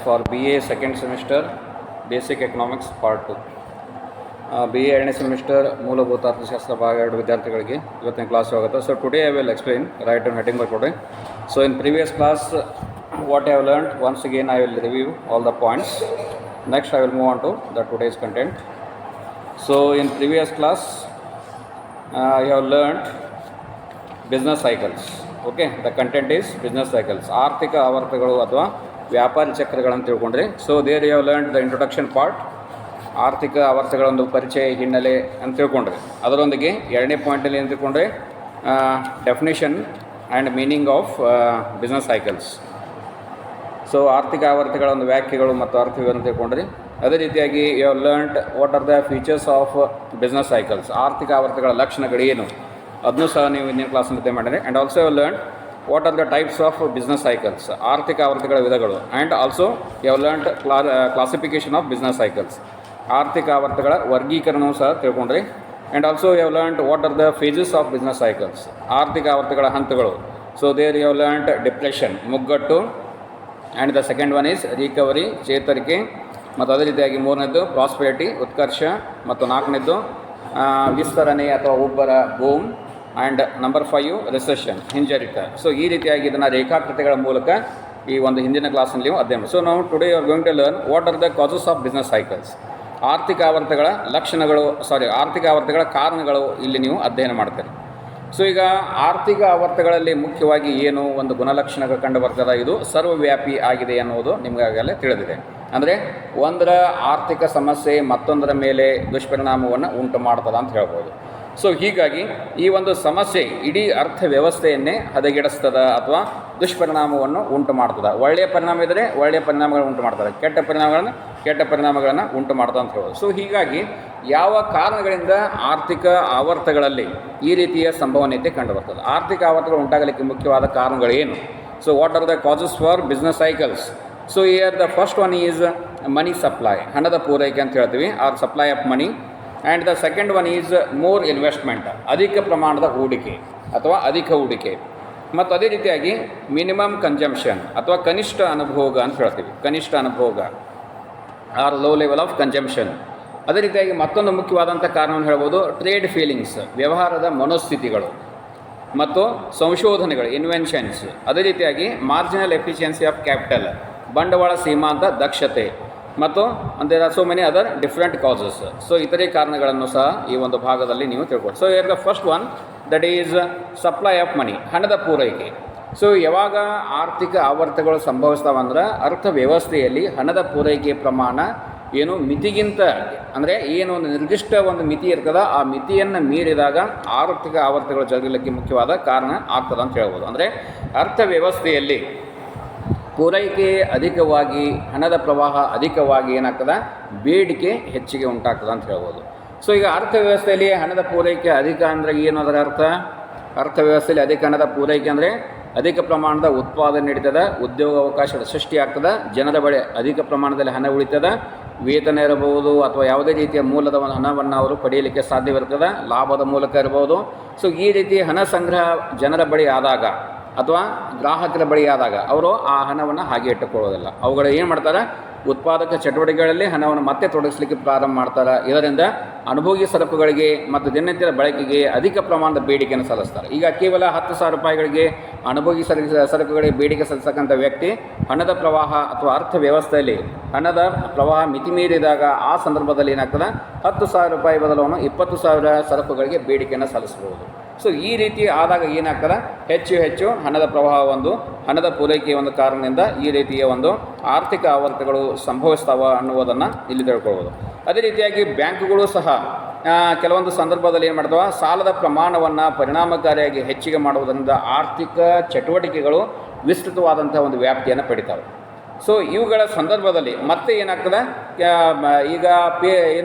for BA second semester Basic Economics Part 2. BA ಎರಡನೇ semester ಮೂಲಭೂತ ಅರ್ಥಶಾಸ್ತ್ರ ಭಾಗ 2 ವಿದ್ಯಾರ್ಥಿಗಳಿಗೆ ಇವತ್ತಿನ ಕ್ಲಾಸ್ ಆಗುತ್ತೆ. So today I will explain, write on heading by today. So in previous class what I have learned, once again I will review all the points. Next I will move on to the today's content. So in previous class I have learned business cycles. Okay, the content is business cycles. ಆರ್ಥಿಕ ಆವರ್ತಗಳು ಅಥವಾ ವ್ಯಾಪಾರಿ ಚಕ್ರಗಳನ್ನು ತಿಳ್ಕೊಂಡ್ರೆ. So there you have learned the introduction part, ಆರ್ಥಿಕ ಆವರ್ತಗಳ ಒಂದು ಪರಿಚಯ, ಹಿನ್ನೆಲೆ ಅಂತ ತಿಳ್ಕೊಂಡ್ರೆ. ಅದರೊಂದಿಗೆ ಎರಡನೇ ಪಾಯಿಂಟಲ್ಲಿ ಏನು ತಿಳ್ಕೊಂಡ್ರೆ, definition and meaning of business cycles. So ಆರ್ಥಿಕ ಆವರ್ತಗಳ ಒಂದು ವ್ಯಾಖ್ಯೆಗಳು ಮತ್ತು ಅರ್ಥವನ್ನು ತಿಳ್ಕೊಂಡ್ರಿ. ಅದೇ ರೀತಿಯಾಗಿ you have learned what are the features of business cycles, ಆರ್ಥಿಕ ಆವರ್ತಗಳ ಲಕ್ಷಣಗಳು ಏನು ಅದನ್ನು ಸಹ ನೀವು ಇಂದಿನ ಕ್ಲಾಸಲ್ಲಿ ಅಧ್ಯಯನ ಮಾಡಿದರೆ. And also you have learned what are the types of business cycles, ಆರ್ಥಿಕ ಆವರ್ತಗಳ ವಿಧಗಳು. ಆ್ಯಂಡ್ ಆಲ್ಸೋ ಯು ಹ್ಯಾವ್ ಲರ್ನ್ಡ್ ಕ್ಲಾಸಿಫಿಕೇಷನ್ ಆಫ್ ಬಿಸ್ನೆಸ್ ಸೈಕಲ್ಸ್, ಆರ್ಥಿಕ ಆವರ್ತಗಳ ವರ್ಗೀಕರಣವೂ ಸಹ ತಿಳ್ಕೊಂಡ್ರಿ. And also you have learned what are the phases of business cycles, ಆರ್ಥಿಕ ಆವರ್ತಗಳ ಹಂತಗಳು. So there you have learned depression, ಮುಗ್ಗಟ್ಟು. And the second one is recovery, ಚೇತರಿಕೆ. ಮತ್ತು ಅದೇ ರೀತಿಯಾಗಿ ಮೂರನೇದು ಪ್ರಾಸ್ಪೆರಿಟಿ, ಉತ್ಕರ್ಷ. ಮತ್ತು ನಾಲ್ಕನೇದು ವಿಸ್ತರಣೆ ಅಥವಾ ಉಬ್ಬರ, ಬೂಮ್. ಆ್ಯಂಡ್ ನಂಬರ್ 5 ರಿಸೆಷನ್, ಹಿಂಜರಿತ. ಸೊ ಈ ರೀತಿಯಾಗಿ ಇದನ್ನು ರೇಖಾಕೃತಿಗಳ ಮೂಲಕ ಈ ಒಂದು ಹಿಂದಿನ ಕ್ಲಾಸ್ನಲ್ಲಿ ನೀವು ಅಧ್ಯಯನ. ಸೊ ನಾವು today you are going to learn what are the causes of business cycles, ಆರ್ಥಿಕ ಆವರ್ತಗಳ ಲಕ್ಷಣಗಳು, ಆರ್ಥಿಕ ಆವರ್ತಗಳ ಕಾರಣಗಳು ಇಲ್ಲಿ ನೀವು ಅಧ್ಯಯನ ಮಾಡ್ತೀರಿ. ಸೊ ಈಗ ಆರ್ಥಿಕ ಆವರ್ತಗಳಲ್ಲಿ ಮುಖ್ಯವಾಗಿ ಏನು ಒಂದು ಗುಣಲಕ್ಷಣಗಳು ಕಂಡು ಬರ್ತದೆ, ಇದು ಸರ್ವವ್ಯಾಪಿ ಆಗಿದೆ ಅನ್ನೋದು ನಿಮಗಾಗಲೇ ತಿಳಿದಿದೆ. ಅಂದರೆ ಒಂದರ ಆರ್ಥಿಕ ಸಮಸ್ಯೆ ಮತ್ತೊಂದರ ಮೇಲೆ ದುಷ್ಪರಿಣಾಮವನ್ನು ಉಂಟು ಮಾಡ್ತದೆ ಅಂತ ಹೇಳ್ಬೋದು. ಸೊ ಹೀಗಾಗಿ ಈ ಒಂದು ಸಮಸ್ಯೆ ಇಡೀ ಅರ್ಥವ್ಯವಸ್ಥೆಯನ್ನೇ ಹದಗೆಡಿಸ್ತದ ಅಥವಾ ದುಷ್ಪರಿಣಾಮವನ್ನು ಉಂಟು ಮಾಡ್ತದೆ. ಒಳ್ಳೆಯ ಪರಿಣಾಮ ಇದ್ದರೆ ಒಳ್ಳೆಯ ಪರಿಣಾಮಗಳನ್ನು ಉಂಟು ಮಾಡ್ತಾರೆ, ಕೆಟ್ಟ ಪರಿಣಾಮಗಳನ್ನು ಉಂಟು ಮಾಡ್ತದೆ ಅಂತ ಹೇಳ್ಬೋದು. ಸೊ ಹೀಗಾಗಿ ಯಾವ ಕಾರಣಗಳಿಂದ ಆರ್ಥಿಕ ಆವರ್ತಗಳಲ್ಲಿ ಈ ರೀತಿಯ ಸಂಭವನೀಯತೆ ಕಂಡುಬರ್ತದೆ, ಆರ್ಥಿಕ ಆವರ್ತಗಳು ಉಂಟಾಗಲಿಕ್ಕೆ ಮುಖ್ಯವಾದ ಕಾರಣಗಳೇನು? So what are the causes for business cycles? So here the first one is money supply, ಹಣದ ಪೂರೈಕೆ ಅಂತ ಹೇಳ್ತೀವಿ, or supply of money. And the second one is more investment, ಅಧಿಕ ಪ್ರಮಾಣದ ಹೂಡಿಕೆ ಅಥವಾ ಅಧಿಕ ಹೂಡಿಕೆ. ಮತ್ತು ಅದೇ ರೀತಿಯಾಗಿ ಮಿನಿಮಮ್ ಕನ್ಸಂಪ್ಷನ್ ಅಥವಾ ಕನಿಷ್ಠ ಅನುಭೋಗ ಅಂತ ಹೇಳ್ತೀವಿ, ಕನಿಷ್ಠ ಅನುಭೋಗ or low level of consumption. ಅದೇ ರೀತಿಯಾಗಿ ಮತ್ತೊಂದು ಮುಖ್ಯವಾದಂಥ ಕಾರಣವನ್ನು ಹೇಳ್ಬೋದು, ಟ್ರೇಡ್ ಫೀಲಿಂಗ್ಸ್, ವ್ಯವಹಾರದ ಮನೋಸ್ಥಿತಿಗಳು ಮತ್ತು ಸಂಶೋಧನೆಗಳು, ಇನ್ವೆನ್ಷನ್ಸ್. ಅದೇ ರೀತಿಯಾಗಿ ಮಾರ್ಜಿನಲ್ ಎಫಿಷಿಯನ್ಸಿ ಆಫ್ ಕ್ಯಾಪಿಟಲ್, ಬಂಡವಾಳ ಸೀಮಾಂತ ದಕ್ಷತೆ. ಮತ್ತು there are so many other different causes. So ಇತರೆ ಕಾರಣಗಳನ್ನು ಸಹ ಈ ಒಂದು ಭಾಗದಲ್ಲಿ ನೀವು ತಿಳ್ಕೊಳ್ಳಿ. So here the first one that is supply of money, ಹಣದ ಪೂರೈಕೆ. ಸೊ ಯಾವಾಗ ಆರ್ಥಿಕ ಆವರ್ತಗಳು ಸಂಭವಿಸ್ತಾವಂದ್ರೆ ಅರ್ಥವ್ಯವಸ್ಥೆಯಲ್ಲಿ ಹಣದ ಪೂರೈಕೆ ಪ್ರಮಾಣ ಏನು ಮಿತಿಗಿಂತ, ಅಂದರೆ ಏನು ಒಂದು ನಿರ್ದಿಷ್ಟ ಒಂದು ಮಿತಿ ಇರ್ತದೆ, ಆ ಮಿತಿಯನ್ನು ಮೀರಿದಾಗ ಆರ್ಥಿಕ ಆವರ್ತಗಳು ಜರುಗಲಿಕ್ಕೆ ಮುಖ್ಯವಾದ ಕಾರಣ ಆಗ್ತದೆ ಅಂತ ಹೇಳ್ಬೋದು. ಅಂದರೆ ಅರ್ಥವ್ಯವಸ್ಥೆಯಲ್ಲಿ ಪೂರೈಕೆ ಅಧಿಕವಾಗಿ, ಹಣದ ಪ್ರವಾಹ ಅಧಿಕವಾಗಿ ಏನಾಗ್ತದೆ, ಬೇಡಿಕೆ ಹೆಚ್ಚಿಗೆ ಉಂಟಾಗ್ತದೆ ಅಂತ ಹೇಳ್ಬೋದು. ಸೊ ಈಗ ಅರ್ಥವ್ಯವಸ್ಥೆಯಲ್ಲಿ ಹಣದ ಪೂರೈಕೆ ಅಧಿಕ ಅಂದರೆ ಏನು ಅದರ ಅರ್ಥ? ಅರ್ಥವ್ಯವಸ್ಥೆಯಲ್ಲಿ ಅಧಿಕ ಹಣದ ಪೂರೈಕೆ ಅಂದರೆ ಅಧಿಕ ಪ್ರಮಾಣದ ಉತ್ಪಾದನೆ ನಡೀತದೆ, ಉದ್ಯೋಗ ಅವಕಾಶದ ಸೃಷ್ಟಿ ಆಗ್ತದೆ, ಜನರ ಬಳಿ ಅಧಿಕ ಪ್ರಮಾಣದಲ್ಲಿ ಹಣ ಉಳಿತದೆ, ವೇತನ ಇರಬಹುದು ಅಥವಾ ಯಾವುದೇ ರೀತಿಯ ಮೂಲದ ಒಂದು ಹಣವನ್ನು ಅವರು ಪಡೆಯಲಿಕ್ಕೆ ಸಾಧ್ಯವಿರ್ತದೆ, ಲಾಭದ ಮೂಲಕ ಇರ್ಬೋದು. ಸೊ ಈ ರೀತಿ ಹಣ ಸಂಗ್ರಹ ಜನರ ಬಳಿ ಆದಾಗ ಅಥವಾ ಗ್ರಾಹಕರ ಬಳಿ ಆದಾಗ ಅವರು ಆ ಹಣವನ್ನು ಹಾಗೆ ಇಟ್ಟುಕೊಳ್ಳೋದಿಲ್ಲ. ಅವುಗಳು ಏನು ಮಾಡ್ತಾರೆ, ಉತ್ಪಾದಕ ಚಟುವಟಿಕೆಗಳಲ್ಲಿ ಹಣವನ್ನು ಮತ್ತೆ ತೊಡಗಿಸಲಿಕ್ಕೆ ಪ್ರಾರಂಭ ಮಾಡ್ತಾರೆ. ಇದರಿಂದ ಅನುಭೋಗಿ ಸರಕುಗಳಿಗೆ ಮತ್ತು ದಿನನಿತ್ಯದ ಬಳಕೆಗೆ ಅಧಿಕ ಪ್ರಮಾಣದ ಬೇಡಿಕೆಯನ್ನು ಸಲ್ಲಿಸ್ತಾರೆ. ಈಗ ಕೇವಲ 10,000 ರೂಪಾಯಿಗಳಿಗೆ ಅನುಭೋಗಿ ಸರಕುಗಳಿಗೆ ಬೇಡಿಕೆ ಸಲ್ಲಿಸತಕ್ಕಂಥ ವ್ಯಕ್ತಿ ಹಣದ ಪ್ರವಾಹ ಅಥವಾ ಅರ್ಥವ್ಯವಸ್ಥೆಯಲ್ಲಿ ಹಣದ ಪ್ರವಾಹ ಮಿತಿ ಮೀರಿದಾಗ ಆ ಸಂದರ್ಭದಲ್ಲಿ ಏನಾಗ್ತದೆ, 10,000 ರೂಪಾಯಿ ಬದಲವನ್ನು 20,000 ಸರಕುಗಳಿಗೆ ಬೇಡಿಕೆಯನ್ನು ಸಲ್ಲಿಸಬಹುದು. ಸೊ ಈ ರೀತಿ ಆದಾಗ ಏನಾಗ್ತದೆ, ಹೆಚ್ಚು ಹಣದ ಪ್ರವಾಹ ಹಣದ ಪೂರೈಕೆಯ ಒಂದು ಕಾರಣದಿಂದ ಈ ರೀತಿಯ ಒಂದು ಆರ್ಥಿಕ ಆವರ್ತಗಳು ಸಂಭವಿಸ್ತಾವ ಅನ್ನುವುದನ್ನು ಇಲ್ಲಿ ತಿಳ್ಕೊಳ್ಬೋದು. ಅದೇ ರೀತಿಯಾಗಿ ಬ್ಯಾಂಕುಗಳು ಸಹ ಕೆಲವೊಂದು ಸಂದರ್ಭದಲ್ಲಿ ಏನು ಮಾಡ್ತಾವೆ, ಸಾಲದ ಪ್ರಮಾಣವನ್ನು ಪರಿಣಾಮಕಾರಿಯಾಗಿ ಹೆಚ್ಚಿಗೆ ಮಾಡುವುದರಿಂದ ಆರ್ಥಿಕ ಚಟುವಟಿಕೆಗಳು ವಿಸ್ತೃತವಾದಂಥ ಒಂದು ವ್ಯಾಪ್ತಿಯನ್ನು ಪಡಿತಾವೆ. ಸೊ ಇವುಗಳ ಸಂದರ್ಭದಲ್ಲಿ ಮತ್ತೆ ಏನಾಗ್ತದೆ, ಈಗ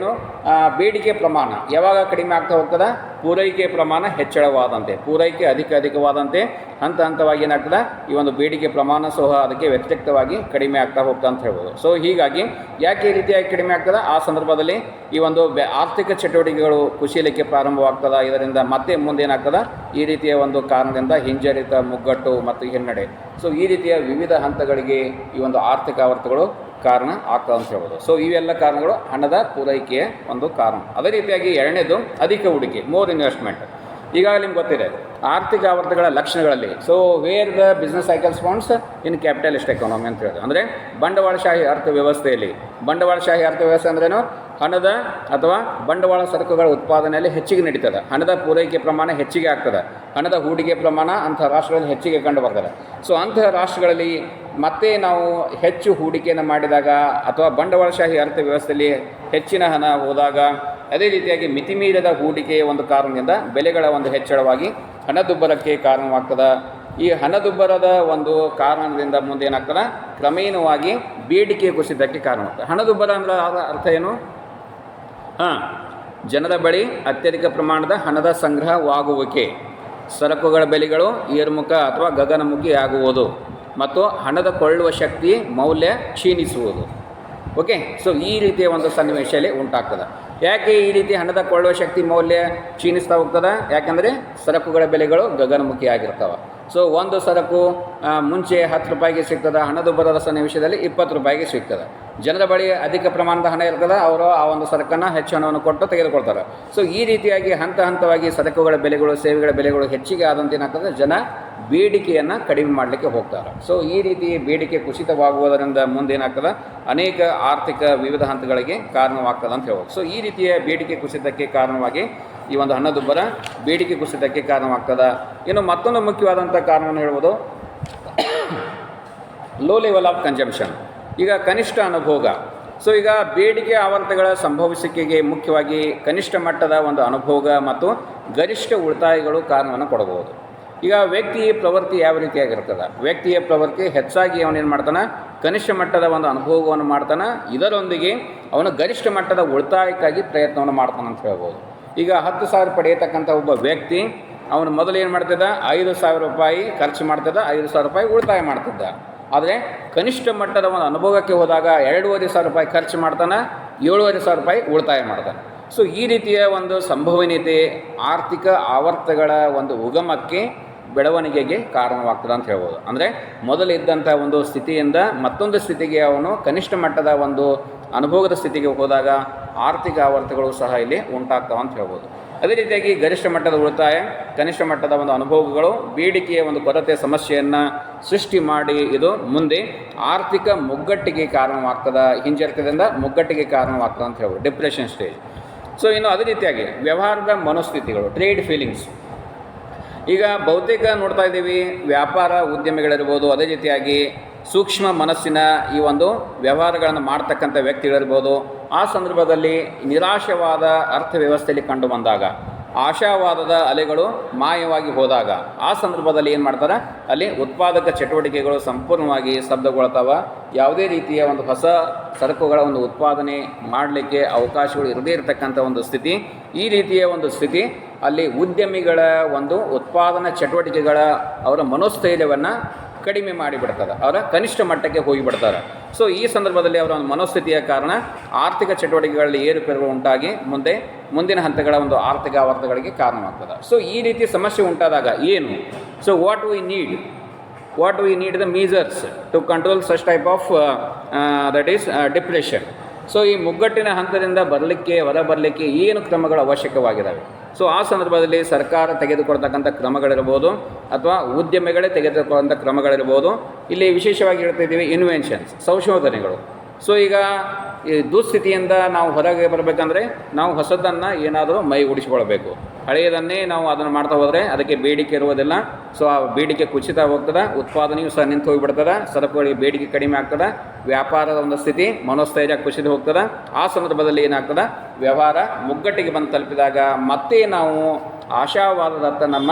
ಬೇಡಿಕೆ ಪ್ರಮಾಣ ಯಾವಾಗ ಕಡಿಮೆ ಆಗ್ತಾ ಹೋಗ್ತದೆ, ಪೂರೈಕೆ ಪ್ರಮಾಣ ಹೆಚ್ಚಳವಾದಂತೆ, ಪೂರೈಕೆ ಅಧಿಕವಾದಂತೆ ಹಂತವಾಗಿ ಏನಾಗ್ತದೆ, ಈ ಒಂದು ಬೇಡಿಕೆ ಪ್ರಮಾಣ ಸಹ ಅದಕ್ಕೆ ವ್ಯತಿರಿಕ್ತವಾಗಿ ಕಡಿಮೆ ಆಗ್ತಾ ಹೋಗ್ತಾ ಅಂತ ಹೇಳ್ಬೋದು. ಸೊ ಹೀಗಾಗಿ ಯಾಕೆ ಈ ರೀತಿಯಾಗಿ ಕಡಿಮೆ ಆಗ್ತದೆ, ಆ ಸಂದರ್ಭದಲ್ಲಿ ಈ ಒಂದು ಆರ್ಥಿಕ ಚಟುವಟಿಕೆಗಳು ಕುಸಿಯಲಿಕ್ಕೆ ಪ್ರಾರಂಭವಾಗ್ತದೆ. ಇದರಿಂದ ಮತ್ತೆ ಮುಂದೆ ಏನಾಗ್ತದೆ, ಈ ರೀತಿಯ ಒಂದು ಕಾರಣದಿಂದ ಹಿಂಜರಿತ, ಮುಗ್ಗಟ್ಟು ಮತ್ತು ಹಿನ್ನಡೆ. ಸೊ ಈ ರೀತಿಯ ವಿವಿಧ ಹಂತಗಳಿಗೆ ಈ ಒಂದು ಆರ್ಥಿಕ ಆವರ್ತಗಳು ಕಾರಣ ಆಗ್ತದೆ ಅಂತ ಹೇಳ್ಬೋದು. ಸೊ ಇವೆಲ್ಲ ಕಾರಣಗಳು ಹಣದ ಪೂರೈಕೆಯ ಒಂದು ಕಾರಣ. ಅದೇ ರೀತಿಯಾಗಿ ಎರಡನೇದು ಅಧಿಕ ಹೂಡಿಕೆ, ಮೋರ್ ಇನ್ವೆಸ್ಟ್ಮೆಂಟ್. ಈಗಾಗಲೇ ನಿಮ್ಗೆ ಗೊತ್ತಿದೆ ಆರ್ಥಿಕ ಆವರ್ತಗಳ ಲಕ್ಷಣಗಳಲ್ಲಿ. So where the business cycles founds in capitalist economy ಅಂತ ಹೇಳೋದು. ಅಂದರೆ ಬಂಡವಾಳಶಾಹಿ ಅರ್ಥವ್ಯವಸ್ಥೆಯಲ್ಲಿ, ಬಂಡವಾಳಶಾಹಿ ಅರ್ಥವ್ಯವಸ್ಥೆ ಅಂದ್ರೇನು, ಹಣದ ಅಥವಾ ಬಂಡವಾಳ ಸರಕುಗಳ ಉತ್ಪಾದನೆಯಲ್ಲಿ ಹೆಚ್ಚಿಗೆ ನಡೀತದೆ, ಹಣದ ಪೂರೈಕೆ ಪ್ರಮಾಣ ಹೆಚ್ಚಿಗೆ ಆಗ್ತದೆ, ಹಣದ ಹೂಡಿಕೆ ಪ್ರಮಾಣ ಅಂಥ ರಾಷ್ಟ್ರಗಳಲ್ಲಿ ಹೆಚ್ಚಿಗೆ ಕಂಡು ಬರ್ತದೆ. ಸೊ ಅಂತಹ ರಾಷ್ಟ್ರಗಳಲ್ಲಿ ಮತ್ತೆ ನಾವು ಹೆಚ್ಚು ಹೂಡಿಕೆಯನ್ನು ಮಾಡಿದಾಗ ಅಥವಾ ಬಂಡವಾಳಶಾಹಿ ಅರ್ಥವ್ಯವಸ್ಥೆಯಲ್ಲಿ ಹೆಚ್ಚಿನ ಹಣ ಹೋದಾಗ, ಅದೇ ರೀತಿಯಾಗಿ ಮಿತಿಮೀರಿದ ಹೂಡಿಕೆಯ ಒಂದು ಕಾರಣದಿಂದ ಬೆಲೆಗಳ ಒಂದು ಹೆಚ್ಚಳವಾಗಿ ಹಣದುಬ್ಬರಕ್ಕೆ ಕಾರಣವಾಗ್ತದೆ. ಈ ಹಣದುಬ್ಬರದ ಒಂದು ಕಾರಣದಿಂದ ಮುಂದೆ ಏನಾಗ್ತದೆ, ಕ್ರಮೇಣವಾಗಿ ಬೇಡಿಕೆ ಕುಸಿತಕ್ಕೆ ಕಾರಣವಾಗ್ತದೆ. ಹಣದುಬ್ಬರ ಅಂದರೆ ಅರ್ಥ ಏನು? ಜನರ ಬಳಿ ಅತ್ಯಧಿಕ ಪ್ರಮಾಣದ ಹಣದ ಸಂಗ್ರಹವಾಗುವಿಕೆ, ಸರಕುಗಳ ಬೆಲೆಗಳು ಏರುಮುಖ ಅಥವಾ ಗಗನಮುಖಿ ಆಗುವುದು ಮತ್ತು ಹಣದ ಕೊಳ್ಳುವ ಶಕ್ತಿ ಮೌಲ್ಯ ಕ್ಷೀಣಿಸುವುದು. ಓಕೆ, ಸೊ ಈ ರೀತಿಯ ಒಂದು ಸನ್ನಿವೇಶದಲ್ಲಿ ಉಂಟಾಗ್ತದೆ. ಯಾಕೆ ಈ ರೀತಿ ಹಣದ ಕೊಳ್ಳುವ ಶಕ್ತಿ ಮೌಲ್ಯ ಕ್ಷೀಣಿಸ್ತಾ ಹೋಗ್ತದೆ? ಯಾಕೆಂದರೆ ಸರಕುಗಳ ಬೆಲೆಗಳು ಗಗನಮುಖಿ ಆಗಿರ್ತವೆ. ಸೊ ಒಂದು ಸರಕು ಮುಂಚೆ 10 ರೂಪಾಯಿಗೆ ಸಿಗ್ತದೆ, ಹಣದುಬ್ಬರದ ಸನ್ನಿವೇಶದಲ್ಲಿ 20 ರೂಪಾಯಿಗೆ ಸಿಗ್ತದೆ. ಜನರ ಬಳಿ ಅಧಿಕ ಪ್ರಮಾಣದ ಹಣ ಇರ್ತದೆ, ಅವರು ಆ ಒಂದು ಸರಕನ್ನು ಹೆಚ್ಚು ಹಣವನ್ನು ಕೊಟ್ಟು ತೆಗೆದುಕೊಳ್ತಾರೆ. ಸೊ ಈ ರೀತಿಯಾಗಿ ಹಂತ ಹಂತವಾಗಿ ಸರಕುಗಳ ಬೆಲೆಗಳು, ಸೇವೆಗಳ ಬೆಲೆಗಳು ಹೆಚ್ಚಿಗೆ ಆದಂತೆ ಏನಾಗ್ತದೆ, ಜನ ಬೇಡಿಕೆಯನ್ನು ಕಡಿಮೆ ಮಾಡಲಿಕ್ಕೆ ಹೋಗ್ತಾರೆ. ಸೊ ಈ ರೀತಿ ಬೇಡಿಕೆ ಕುಸಿತವಾಗುವುದರಿಂದ ಮುಂದೆ ಏನಾಗ್ತದೆ, ಅನೇಕ ಆರ್ಥಿಕ ವಿವಿಧ ಹಂತಗಳಿಗೆ ಕಾರಣವಾಗ್ತದೆ ಅಂತ ಹೇಳ್ಬೋದು. ಸೊ ಈ ರೀತಿಯ ಬೇಡಿಕೆ ಕುಸಿತಕ್ಕೆ ಕಾರಣವಾಗಿ ಈ ಒಂದು ಹಣದುಬ್ಬರ ಬೇಡಿಕೆ ಕುಸಿತಕ್ಕೆ ಕಾರಣವಾಗ್ತದೆ. ಇನ್ನು ಮತ್ತೊಂದು ಮುಖ್ಯವಾದಂಥ ಕಾರಣವನ್ನು ಹೇಳ್ಬೋದು, ಲೋ ಲೆವೆಲ್ ಆಫ್ ಕನ್ಸಂಪ್ಷನ್. ಈಗ ಕನಿಷ್ಠ ಅನುಭೋಗ. ಸೊ ಈಗ ಬೇಡಿಕೆ ಆವರ್ತಗಳ ಸಂಭವಿಸುವಿಕೆಗೆ ಮುಖ್ಯವಾಗಿ ಕನಿಷ್ಠ ಮಟ್ಟದ ಒಂದು ಅನುಭೋಗ ಮತ್ತು ಗರಿಷ್ಠ ಉಳಿತಾಯಗಳು ಕಾರಣವನ್ನು ಕೊಡಬಹುದು. ಈಗ ವ್ಯಕ್ತಿಯ ಪ್ರವೃತ್ತಿ ಯಾವ ರೀತಿಯಾಗಿರ್ತದೆ, ವ್ಯಕ್ತಿಯ ಪ್ರವೃತ್ತಿ ಹೆಚ್ಚಾಗಿ ಅವನೇನು ಮಾಡ್ತಾನೆ, ಕನಿಷ್ಠ ಮಟ್ಟದ ಒಂದು ಅನುಭೋಗವನ್ನು ಮಾಡ್ತಾನೆ, ಇದರೊಂದಿಗೆ ಅವನು ಗರಿಷ್ಠ ಮಟ್ಟದ ಉಳಿತಾಯಕ್ಕಾಗಿ ಪ್ರಯತ್ನವನ್ನು ಮಾಡ್ತಾನೆ ಅಂತ ಹೇಳ್ಬೋದು. ಈಗ 10,000 ಪಡೆಯತಕ್ಕಂಥ ಒಬ್ಬ ವ್ಯಕ್ತಿ ಅವನು ಮೊದಲು ಏನು ಮಾಡ್ತಿದ್ದ, 5,000 ರೂಪಾಯಿ ಖರ್ಚು ಮಾಡ್ತಿದ್ದ, 5,000 ರೂಪಾಯಿ ಉಳಿತಾಯ ಮಾಡ್ತಿದ್ದ. ಆದರೆ ಕನಿಷ್ಠ ಮಟ್ಟದ ಒಂದು ಅನುಭವಕ್ಕೆ ಹೋದಾಗ 2,500 ರೂಪಾಯಿ ಖರ್ಚು ಮಾಡ್ತಾನೆ, 7,500 ರೂಪಾಯಿ ಉಳಿತಾಯ ಮಾಡ್ತಾನೆ. ಸೊ ಈ ರೀತಿಯ ಒಂದು ಸಂಭವನೀಯತೆ ಆರ್ಥಿಕ ಆವರ್ತಗಳ ಒಂದು ಉಗಮಕ್ಕೆ, ಬೆಳವಣಿಗೆಗೆ ಕಾರಣವಾಗ್ತದೆ ಅಂತ ಹೇಳ್ಬೋದು. ಅಂದರೆ ಮೊದಲಿದ್ದಂಥ ಒಂದು ಸ್ಥಿತಿಯಿಂದ ಮತ್ತೊಂದು ಸ್ಥಿತಿಗೆ ಅವನು ಕನಿಷ್ಠ ಮಟ್ಟದ ಒಂದು ಅನುಭೋಗದ ಸ್ಥಿತಿಗೆ ಹೋದಾಗ ಆರ್ಥಿಕ ಆವರ್ತಗಳು ಸಹ ಇಲ್ಲಿ ಉಂಟಾಗ್ತವೆ ಅಂತ ಹೇಳ್ಬೋದು. ಅದೇ ರೀತಿಯಾಗಿ ಗರಿಷ್ಠ ಮಟ್ಟದ ಉಳಿತಾಯ, ಕನಿಷ್ಠ ಮಟ್ಟದ ಒಂದು ಅನುಭೋಗಗಳು ಬೇಡಿಕೆಯ ಒಂದು ಕೊರತೆ ಸಮಸ್ಯೆಯನ್ನು ಸೃಷ್ಟಿ ಮಾಡಿ ಇದು ಮುಂದೆ ಆರ್ಥಿಕ ಮುಗ್ಗಟ್ಟಿಗೆ ಕಾರಣವಾಗ್ತದೆ, ಹಿಂಜರಿತದಿಂದ ಮುಗ್ಗಟ್ಟಿಗೆ ಕಾರಣವಾಗ್ತದೆ ಅಂತ ಹೇಳ್ಬೋದು, ಡಿಪ್ರೆಷನ್ ಸ್ಟೇಜ್. ಸೊ ಇನ್ನು ಅದೇ ರೀತಿಯಾಗಿ ವ್ಯವಹಾರದ ಮನೋಸ್ಥಿತಿಗಳು, ಟ್ರೇಡ್ ಫೀಲಿಂಗ್ಸ್. ಈಗ ಬಹುತೇಕ ನೋಡ್ತಾ ಇದ್ದೀವಿ, ವ್ಯಾಪಾರ ಉದ್ಯಮಿಗಳಿರ್ಬೋದು, ಅದೇ ರೀತಿಯಾಗಿ ಸೂಕ್ಷ್ಮ ಮನಸ್ಸಿನ ಈ ಒಂದು ವ್ಯವಹಾರಗಳನ್ನು ಮಾಡ್ತಕ್ಕಂಥ ವ್ಯಕ್ತಿಗಳಿರ್ಬೋದು, ಆ ಸಂದರ್ಭದಲ್ಲಿ ನಿರಾಶವಾದ ಅರ್ಥವ್ಯವಸ್ಥೆಯಲ್ಲಿ ಕಂಡು ಬಂದಾಗ, ಆಶಾವಾದದ ಅಲೆಗಳು ಮಾಯವಾಗಿ ಹೋದಾಗ, ಆ ಸಂದರ್ಭದಲ್ಲಿ ಏನು ಮಾಡ್ತಾರೆ, ಅಲ್ಲಿ ಉತ್ಪಾದಕ ಚಟುವಟಿಕೆಗಳು ಸಂಪೂರ್ಣವಾಗಿ ಸ್ತಬ್ಧಗೊಳ್ತಾವೆ. ಯಾವುದೇ ರೀತಿಯ ಒಂದು ಹೊಸ ಸರಕುಗಳ ಒಂದು ಉತ್ಪಾದನೆ ಮಾಡಲಿಕ್ಕೆ ಅವಕಾಶಗಳು ಇರದೇ ಇರತಕ್ಕಂಥ ಒಂದು ಸ್ಥಿತಿ. ಈ ರೀತಿಯ ಒಂದು ಸ್ಥಿತಿ ಅಲ್ಲಿ ಉದ್ಯಮಿಗಳ ಒಂದು ಉತ್ಪಾದನಾ ಚಟುವಟಿಕೆಗಳ ಅವರ ಮನೋಸ್ಥೈರ್ಯವನ್ನು ಕಡಿಮೆ ಮಾಡಿಬಿಡ್ತದೆ, ಅವರ ಕನಿಷ್ಠ ಮಟ್ಟಕ್ಕೆ ಹೋಗಿಬಿಡ್ತಾರೆ. ಸೊ ಈ ಸಂದರ್ಭದಲ್ಲಿ ಅವರ ಒಂದು ಮನೋಸ್ಥಿತಿಯ ಕಾರಣ ಆರ್ಥಿಕ ಚಟುವಟಿಕೆಗಳಲ್ಲಿ ಏರುಪೇರುಗಳು ಉಂಟಾಗಿ ಮುಂದಿನ ಹಂತಗಳ ಒಂದು ಆರ್ಥಿಕ ಆವರ್ತಗಳಿಗೆ ಕಾರಣವಾಗ್ತದೆ. ಸೊ ಈ ರೀತಿ ಸಮಸ್ಯೆ ಉಂಟಾದಾಗ ಏನು, so what we need the measures to control such type of that is depression. So ಈ ಮುಗ್ಗಟ್ಟಿನ ಹಂತದಿಂದ ಹೊರಬರಲಿಕ್ಕೆ ಏನು ಕ್ರಮಗಳು ಅವಶ್ಯಕವಾಗಿದ್ದಾವೆ? ಸೊ ಆ ಸಂದರ್ಭದಲ್ಲಿ ಸರ್ಕಾರ ತೆಗೆದುಕೊಳ್ತಕ್ಕಂಥ ಕ್ರಮಗಳಿರ್ಬೋದು ಅಥವಾ ಉದ್ಯಮಿಗಳೇ ತೆಗೆದುಕೊಳ್ಳುವಂಥ ಕ್ರಮಗಳಿರ್ಬೋದು. ಇಲ್ಲಿ ವಿಶೇಷವಾಗಿ ಹೇಳ್ತಾಯಿದ್ದೀವಿ ಇನ್ವೆನ್ಷನ್ಸ್, ಸಂಶೋಧನೆಗಳು. ಸೊ ಈಗ ಈ ದುಸ್ಥಿತಿಯಿಂದ ನಾವು ಹೊರಗೆ ಬರಬೇಕಂದ್ರೆ ನಾವು ಹೊಸದನ್ನು ಏನಾದರೂ ಮೈಗೂಡಿಸಿಕೊಳ್ಬೇಕು. ಹಳೆಯದನ್ನೇ ನಾವು ಅದನ್ನು ಮಾಡ್ತಾ ಹೋದರೆ ಅದಕ್ಕೆ ಬೇಡಿಕೆ ಇರುವುದಿಲ್ಲ. ಸೊ ಆ ಬೇಡಿಕೆ ಕುಸಿತ ಹೋಗ್ತದೆ, ಉತ್ಪಾದನೆಯೂ ಸಹ ನಿಂತು ಹೋಗಿಬಿಡ್ತದೆ, ಸರಕುಗಳಿಗೆ ಬೇಡಿಕೆ ಕಡಿಮೆ ಆಗ್ತದೆ, ವ್ಯಾಪಾರದ ಒಂದು ಸ್ಥಿತಿ ಮನೋಸ್ಥೈರ್ಯ ಕುಸಿದು ಹೋಗ್ತದೆ. ಆ ಸಂದರ್ಭದಲ್ಲಿ ಏನಾಗ್ತದೆ, ವ್ಯವಹಾರ ಮುಗ್ಗಟ್ಟಿಗೆ ಬಂದು ತಲುಪಿದಾಗ ಮತ್ತೆ ನಾವು ಆಶಾವಾದದತ್ತ ನಮ್ಮ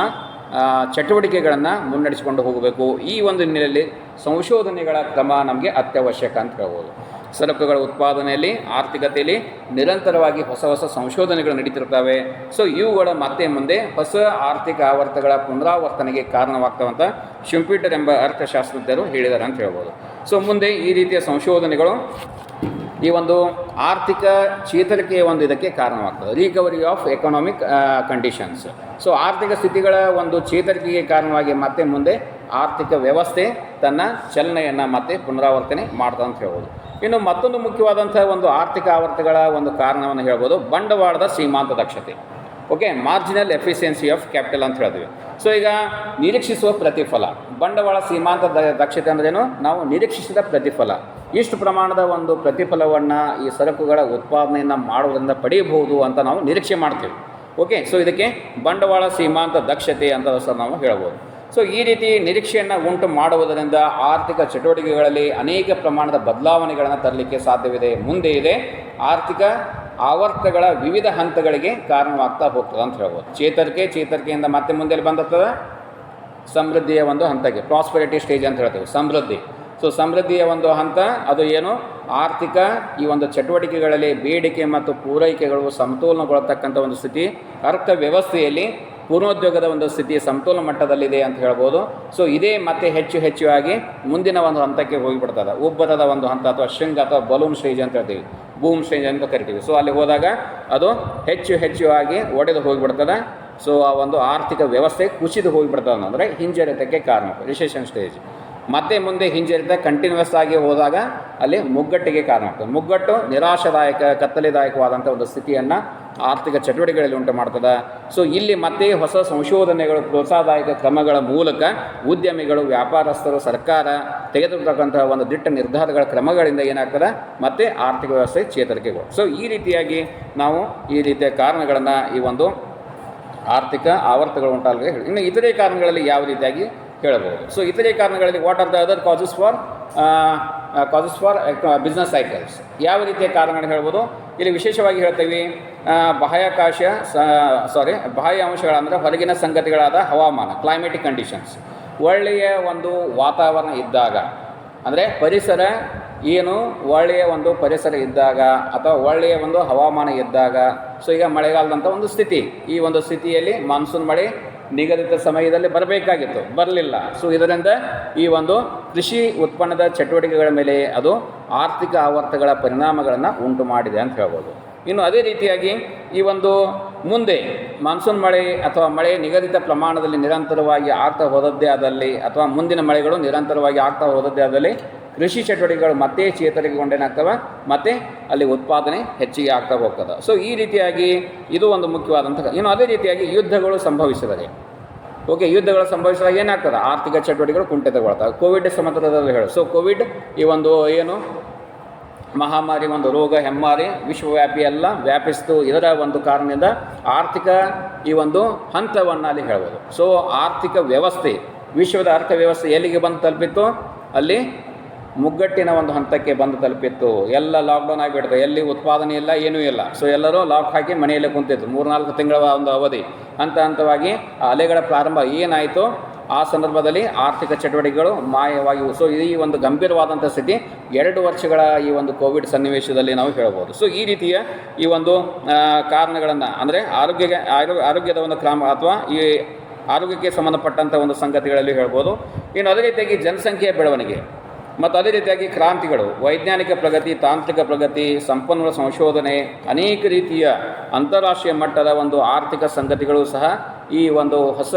ಚಟುವಟಿಕೆಗಳನ್ನು ಮುನ್ನಡೆಸಿಕೊಂಡು ಹೋಗಬೇಕು. ಈ ಒಂದು ಹಿನ್ನೆಲೆಯಲ್ಲಿ ಸಂಶೋಧನೆಗಳ ಕ್ರಮ ನಮಗೆ ಅತ್ಯವಶ್ಯಕ ಅಂತ ಹೇಳ್ಬೋದು. ಸರಕುಗಳ ಉತ್ಪಾದನೆಯಲ್ಲಿ, ಆರ್ಥಿಕತೆಯಲ್ಲಿ ನಿರಂತರವಾಗಿ ಹೊಸ ಸಂಶೋಧನೆಗಳು ನಡೀತಿರ್ತವೆ. ಸೊ ಇವುಗಳ ಮತ್ತೆ ಮುಂದೆ ಹೊಸ ಆರ್ಥಿಕ ಆವರ್ತಗಳ ಪುನರಾವರ್ತನೆಗೆ ಕಾರಣವಾಗ್ತವಂತ ಶುಂಪೀಟರ್ ಎಂಬ ಅರ್ಥಶಾಸ್ತ್ರಜ್ಞರು ಹೇಳಿದ್ದಾರೆ ಅಂತ ಹೇಳ್ಬೋದು. ಸೊ ಮುಂದೆ ಈ ರೀತಿಯ ಸಂಶೋಧನೆಗಳು ಈ ಒಂದು ಆರ್ಥಿಕ ಚೇತರಿಕೆಯ ಒಂದು ಇದಕ್ಕೆ ಕಾರಣವಾಗ್ತದೆ, recovery of economic conditions. So ಆರ್ಥಿಕ ಸ್ಥಿತಿಗಳ ಒಂದು ಚೇತರಿಕೆಗೆ ಕಾರಣವಾಗಿ ಮತ್ತೆ ಮುಂದೆ ಆರ್ಥಿಕ ವ್ಯವಸ್ಥೆ ತನ್ನ ಚಲನೆಯನ್ನು ಮತ್ತೆ ಪುನರಾವರ್ತನೆ ಮಾಡ್ತಾ ಅಂತ ಹೇಳ್ಬೋದು. ಇನ್ನು ಮತ್ತೊಂದು ಮುಖ್ಯವಾದಂಥ ಒಂದು ಆರ್ಥಿಕ ಆವರ್ತಗಳ ಒಂದು ಕಾರಣವನ್ನು ಹೇಳ್ಬೋದು ಬಂಡವಾಳದ ಸೀಮಾಂತ ದಕ್ಷತೆ. Okay, marginal efficiency of capital ಅಂತ ಹೇಳ್ತೀವಿ. ಸೊ ಈಗ ನಿರೀಕ್ಷಿಸುವ ಪ್ರತಿಫಲ, ಬಂಡವಾಳ ಸೀಮಾಂತ ದಕ್ಷತೆ ಅಂದ್ರೇನು? ನಾವು ನಿರೀಕ್ಷಿಸಿದ ಪ್ರತಿಫಲ, ಇಷ್ಟು ಪ್ರಮಾಣದ ಒಂದು ಪ್ರತಿಫಲವನ್ನು ಈ ಸರಕುಗಳ ಉತ್ಪಾದನೆಯನ್ನು ಮಾಡೋದ್ರಿಂದ ಪಡೆಯಬಹುದು ಅಂತ ನಾವು ನಿರೀಕ್ಷೆ ಮಾಡ್ತೀವಿ. ಓಕೆ, ಸೊ ಇದಕ್ಕೆ ಬಂಡವಾಳ ಸೀಮಾಂತ ದಕ್ಷತೆ ಅಂತ ಸಹ ನಾವು ಹೇಳ್ಬೋದು. ಸೊ ಈ ರೀತಿ ನಿರೀಕ್ಷೆಯನ್ನು ಉಂಟು ಮಾಡುವುದರಿಂದ ಆರ್ಥಿಕ ಚಟುವಟಿಕೆಗಳಲ್ಲಿ ಅನೇಕ ಪ್ರಮಾಣದ ಬದಲಾವಣೆಗಳನ್ನು ತರಲಿಕ್ಕೆ ಸಾಧ್ಯವಿದೆ. ಮುಂದೆ ಇದೆ ಆರ್ಥಿಕ ಆವರ್ತಗಳ ವಿವಿಧ ಹಂತಗಳಿಗೆ ಕಾರಣವಾಗ್ತಾ ಹೋಗ್ತದೆ ಅಂತ ಹೇಳ್ಬೋದು. ಚೇತರಿಕೆಯಿಂದ ಮತ್ತೆ ಮುಂದೆ ಬಂದಿರ್ತದೆ ಸಮೃದ್ಧಿಯ ಒಂದು ಹಂತಕ್ಕೆ, ಪ್ರಾಸ್ಪರಿಟಿ ಸ್ಟೇಜ್ ಅಂತ ಹೇಳ್ತೇವೆ, ಸಮೃದ್ಧಿ. ಸೊ ಸಮೃದ್ಧಿಯ ಒಂದು ಹಂತ ಅದು ಏನು? ಆರ್ಥಿಕ ಈ ಒಂದು ಚಟುವಟಿಕೆಗಳಲ್ಲಿ ಬೇಡಿಕೆ ಮತ್ತು ಪೂರೈಕೆಗಳು ಸಮತೋಲನಗೊಳ್ಳತಕ್ಕಂಥ ಒಂದು ಸ್ಥಿತಿ, ಅರ್ಥವ್ಯವಸ್ಥೆಯಲ್ಲಿ ಪೂರ್ಣೋದ್ಯೋಗದ ಒಂದು ಸ್ಥಿತಿ ಸಮತೋಲನ ಮಟ್ಟದಲ್ಲಿದೆ ಅಂತ ಹೇಳ್ಬೋದು. ಸೊ ಇದೇ ಮತ್ತೆ ಹೆಚ್ಚು ಆಗಿ ಮುಂದಿನ ಒಂದು ಹಂತಕ್ಕೆ ಹೋಗಿಬಿಡ್ತದೆ, ಉಬ್ಬರದ ಒಂದು ಹಂತ ಅಥವಾ ಶೃಂಗ ಅಥವಾ ಬಲೂನ್ ಸ್ಟೇಜ್ ಅಂತ ಹೇಳ್ತೀವಿ, ಬೂಮ್ ಸ್ಟೇಜ್ ಅಂತ ಕರಿತೀವಿ. ಸೊ ಅಲ್ಲಿ ಹೋದಾಗ ಅದು ಹೆಚ್ಚು ಆಗಿ ಒಡೆದು ಹೋಗಿಬಿಡ್ತದೆ. ಸೊ ಆ ಒಂದು ಆರ್ಥಿಕ ವ್ಯವಸ್ಥೆ ಕುಸಿದು ಹೋಗಿಬಿಡ್ತದೆ, ಅಂದರೆ ಹಿಂಜರಿತಕ್ಕೆ ಕಾರಣ, ರಿಸೆಷನ್ ಸ್ಟೇಜ್. ಮತ್ತೆ ಮುಂದೆ ಹಿಂಜರಿತ ಕಂಟಿನ್ಯೂಸ್ ಆಗಿ ಹೋದಾಗ ಅಲ್ಲಿ ಮುಗ್ಗಟ್ಟಿಗೆ ಕಾರಣ ಆಗ್ತದೆ. ಮುಗ್ಗಟ್ಟು ನಿರಾಶಾದಾಯಕ, ಕತ್ತಲೆದಾಯಕವಾದಂಥ ಒಂದು ಸ್ಥಿತಿಯನ್ನು ಆರ್ಥಿಕ ಚಟುವಟಿಕೆಗಳಲ್ಲಿ ಉಂಟು ಮಾಡ್ತದೆ. ಸೊ ಇಲ್ಲಿ ಮತ್ತೆ ಹೊಸ ಸಂಶೋಧನೆಗಳು, ಪ್ರೋತ್ಸಾಹದಾಯಕ ಕ್ರಮಗಳ ಮೂಲಕ ಉದ್ಯಮಿಗಳು, ವ್ಯಾಪಾರಸ್ಥರು, ಸರ್ಕಾರ ತೆಗೆದುಕೊಳ್ಳತಕ್ಕಂಥ ಒಂದು ದಿಟ್ಟ ನಿರ್ಧಾರಗಳ ಕ್ರಮಗಳಿಂದ ಏನಾಗ್ತದೆ? ಮತ್ತೆ ಆರ್ಥಿಕ ವ್ಯವಸ್ಥೆ ಚೇತರಿಕೆಗಳು. ಸೊ ಈ ರೀತಿಯಾಗಿ ನಾವು ಈ ರೀತಿಯ ಕಾರಣಗಳನ್ನು ಈ ಒಂದು ಆರ್ಥಿಕ ಆವರ್ತಗಳು ಉಂಟಾಗಲಿಕ್ಕೆ ಹೇಳಿ. ಇನ್ನು ಇತರೆ ಕಾರಣಗಳಲ್ಲಿ ಯಾವ ರೀತಿಯಾಗಿ ಹೇಳಬಹುದು? ಸೊ ಇತರೆ ಕಾರಣಗಳಲ್ಲಿ what are the other causes for business cycles, ಯಾವ ರೀತಿಯ ಕಾರಣಗಳನ್ನು ಹೇಳ್ಬೋದು? ಇಲ್ಲಿ ವಿಶೇಷವಾಗಿ ಹೇಳ್ತೀವಿ ಬಾಹ್ಯ ಅಂಶಗಳಂದರೆ ಹೊರಗಿನ ಸಂಗತಿಗಳಾದ ಹವಾಮಾನ, ಕ್ಲೈಮೆಟಿಕ್ ಕಂಡೀಷನ್ಸ್, ಒಳ್ಳೆಯ ಒಂದು ವಾತಾವರಣ ಇದ್ದಾಗ, ಅಂದರೆ ಪರಿಸರ ಏನು ಒಳ್ಳೆಯ ಒಂದು ಪರಿಸರ ಇದ್ದಾಗ ಅಥವಾ ಒಳ್ಳೆಯ ಒಂದು ಹವಾಮಾನ ಇದ್ದಾಗ. ಸೊ ಈಗ ಮಳೆಗಾಲದಂಥ ಒಂದು ಸ್ಥಿತಿ, ಈ ಒಂದು ಸ್ಥಿತಿಯಲ್ಲಿ ಮಾನ್ಸೂನ್ ಮಳೆ ನಿಗದಿತ ಸಮಯದಲ್ಲಿ ಬರಬೇಕಾಗಿತ್ತು, ಬರಲಿಲ್ಲ. ಸೊ ಇದರಿಂದ ಈ ಒಂದು ಕೃಷಿ ಉತ್ಪನ್ನದ ಚಟುವಟಿಕೆಗಳ ಮೇಲೆ ಅದು ಆರ್ಥಿಕ ಆವರ್ತಗಳ ಪರಿಣಾಮಗಳನ್ನು ಉಂಟು ಮಾಡಿದೆ ಅಂತ ಹೇಳ್ಬೋದು. ಇನ್ನು ಅದೇ ರೀತಿಯಾಗಿ ಈ ಒಂದು ಮುಂದೆ ಮಾನ್ಸೂನ್ ಮಳೆ ಅಥವಾ ಮಳೆ ನಿಗದಿತ ಪ್ರಮಾಣದಲ್ಲಿ ನಿರಂತರವಾಗಿ ಆಗ್ತಾ ಹೋದದ್ದೇ ಆದಲ್ಲಿ, ಅಥವಾ ಮುಂದಿನ ಮಳೆಗಳು ನಿರಂತರವಾಗಿ ಆಗ್ತಾ ಹೋದದ್ದೇ ಆದಲ್ಲಿ ಕೃಷಿ ಚಟುವಟಿಕೆಗಳು ಮತ್ತೆ ಚೇತರಿಕೆಗೊಂಡೇನಾಗ್ತವೆ, ಮತ್ತು ಅಲ್ಲಿ ಉತ್ಪಾದನೆ ಹೆಚ್ಚಿಗೆ ಆಗ್ತಾ ಹೋಗ್ತದೆ. ಸೊ ಈ ರೀತಿಯಾಗಿ ಇದು ಒಂದು ಮುಖ್ಯವಾದಂಥ. ಇನ್ನು ಅದೇ ರೀತಿಯಾಗಿ ಯುದ್ಧಗಳು ಸಂಭವಿಸಿದರೆ, ಯುದ್ಧಗಳು ಸಂಭವಿಸಿದಾಗ ಏನಾಗ್ತದೆ? ಆರ್ಥಿಕ ಚಟುವಟಿಕೆಗಳು ಕುಂಠಿತಗೊಳ್ತವೆ. ಕೋವಿಡ್ ಸಮತಲದಲ್ಲಿ ಹೇಳು. ಸೊ ಕೋವಿಡ್ ಈ ಒಂದು ಏನು ಮಹಾಮಾರಿ, ಒಂದು ರೋಗ, ಹೆಮ್ಮಾರಿ ವಿಶ್ವವ್ಯಾಪಿ ಎಲ್ಲ ವ್ಯಾಪಿಸಿತು. ಇದರ ಒಂದು ಕಾರಣದಿಂದ ಆರ್ಥಿಕ ಈ ಒಂದು ಹಂತವನ್ನು ಅಲ್ಲಿ ಹೇಳ್ಬೋದು. ಸೊ ಆರ್ಥಿಕ ವ್ಯವಸ್ಥೆ, ವಿಶ್ವದ ಅರ್ಥವ್ಯವಸ್ಥೆ ಎಲ್ಲಿಗೆ ಬಂದು ತಲುಪಿತ್ತು? ಅಲ್ಲಿ ಮುಗ್ಗಟ್ಟಿನ ಒಂದು ಹಂತಕ್ಕೆ ಬಂದು ತಲುಪಿತ್ತು. ಎಲ್ಲ ಲಾಕ್ಡೌನ್ ಆಗಿಬಿಡ್ತು, ಎಲ್ಲಿ ಉತ್ಪಾದನೆ ಇಲ್ಲ, ಏನೂ ಇಲ್ಲ. ಸೊ ಎಲ್ಲರೂ ಲಾಕ್ ಹಾಕಿ ಮನೆಯಲ್ಲೇ ಕುಂತಿತ್ತು 3-4 ತಿಂಗಳ ಒಂದು ಅವಧಿ. ಹಂತವಾಗಿ ಆ ಅಲೆಗಳ ಪ್ರಾರಂಭ ಏನಾಯಿತು, ಆ ಸಂದರ್ಭದಲ್ಲಿ ಆರ್ಥಿಕ ಚಟುವಟಿಕೆಗಳು ಮಾಯವಾಗಿವು. ಸೊ ಈ ಒಂದು ಗಂಭೀರವಾದಂಥ ಸ್ಥಿತಿ 2 ವರ್ಷಗಳ ಈ ಒಂದು ಕೋವಿಡ್ ಸನ್ನಿವೇಶದಲ್ಲಿ ನಾವು ಹೇಳ್ಬೋದು. ಸೊ ಈ ರೀತಿಯ ಈ ಒಂದು ಕಾರಣಗಳನ್ನು, ಅಂದರೆ ಆರೋಗ್ಯದ ಒಂದು ಕ್ರಮ ಅಥವಾ ಈ ಆರೋಗ್ಯಕ್ಕೆ ಸಂಬಂಧಪಟ್ಟಂಥ ಒಂದು ಸಂಗತಿಗಳಲ್ಲಿ ಹೇಳ್ಬೋದು. ಇನ್ನು ಅದೇ ರೀತಿಯಾಗಿ ಜನಸಂಖ್ಯೆಯ ಬೆಳವಣಿಗೆ ಮತ್ತು ಅದೇ ರೀತಿಯಾಗಿ ಕ್ರಾಂತಿಗಳು, ವೈಜ್ಞಾನಿಕ ಪ್ರಗತಿ, ತಾಂತ್ರಿಕ ಪ್ರಗತಿ, ಸಂಪನ್ಮೂಲ ಸಂಶೋಧನೆ, ಅನೇಕ ರೀತಿಯ ಅಂತಾರಾಷ್ಟ್ರೀಯ ಮಟ್ಟದ ಒಂದು ಆರ್ಥಿಕ ಸಂಗತಿಗಳು ಸಹ ಈ ಒಂದು ಹೊಸ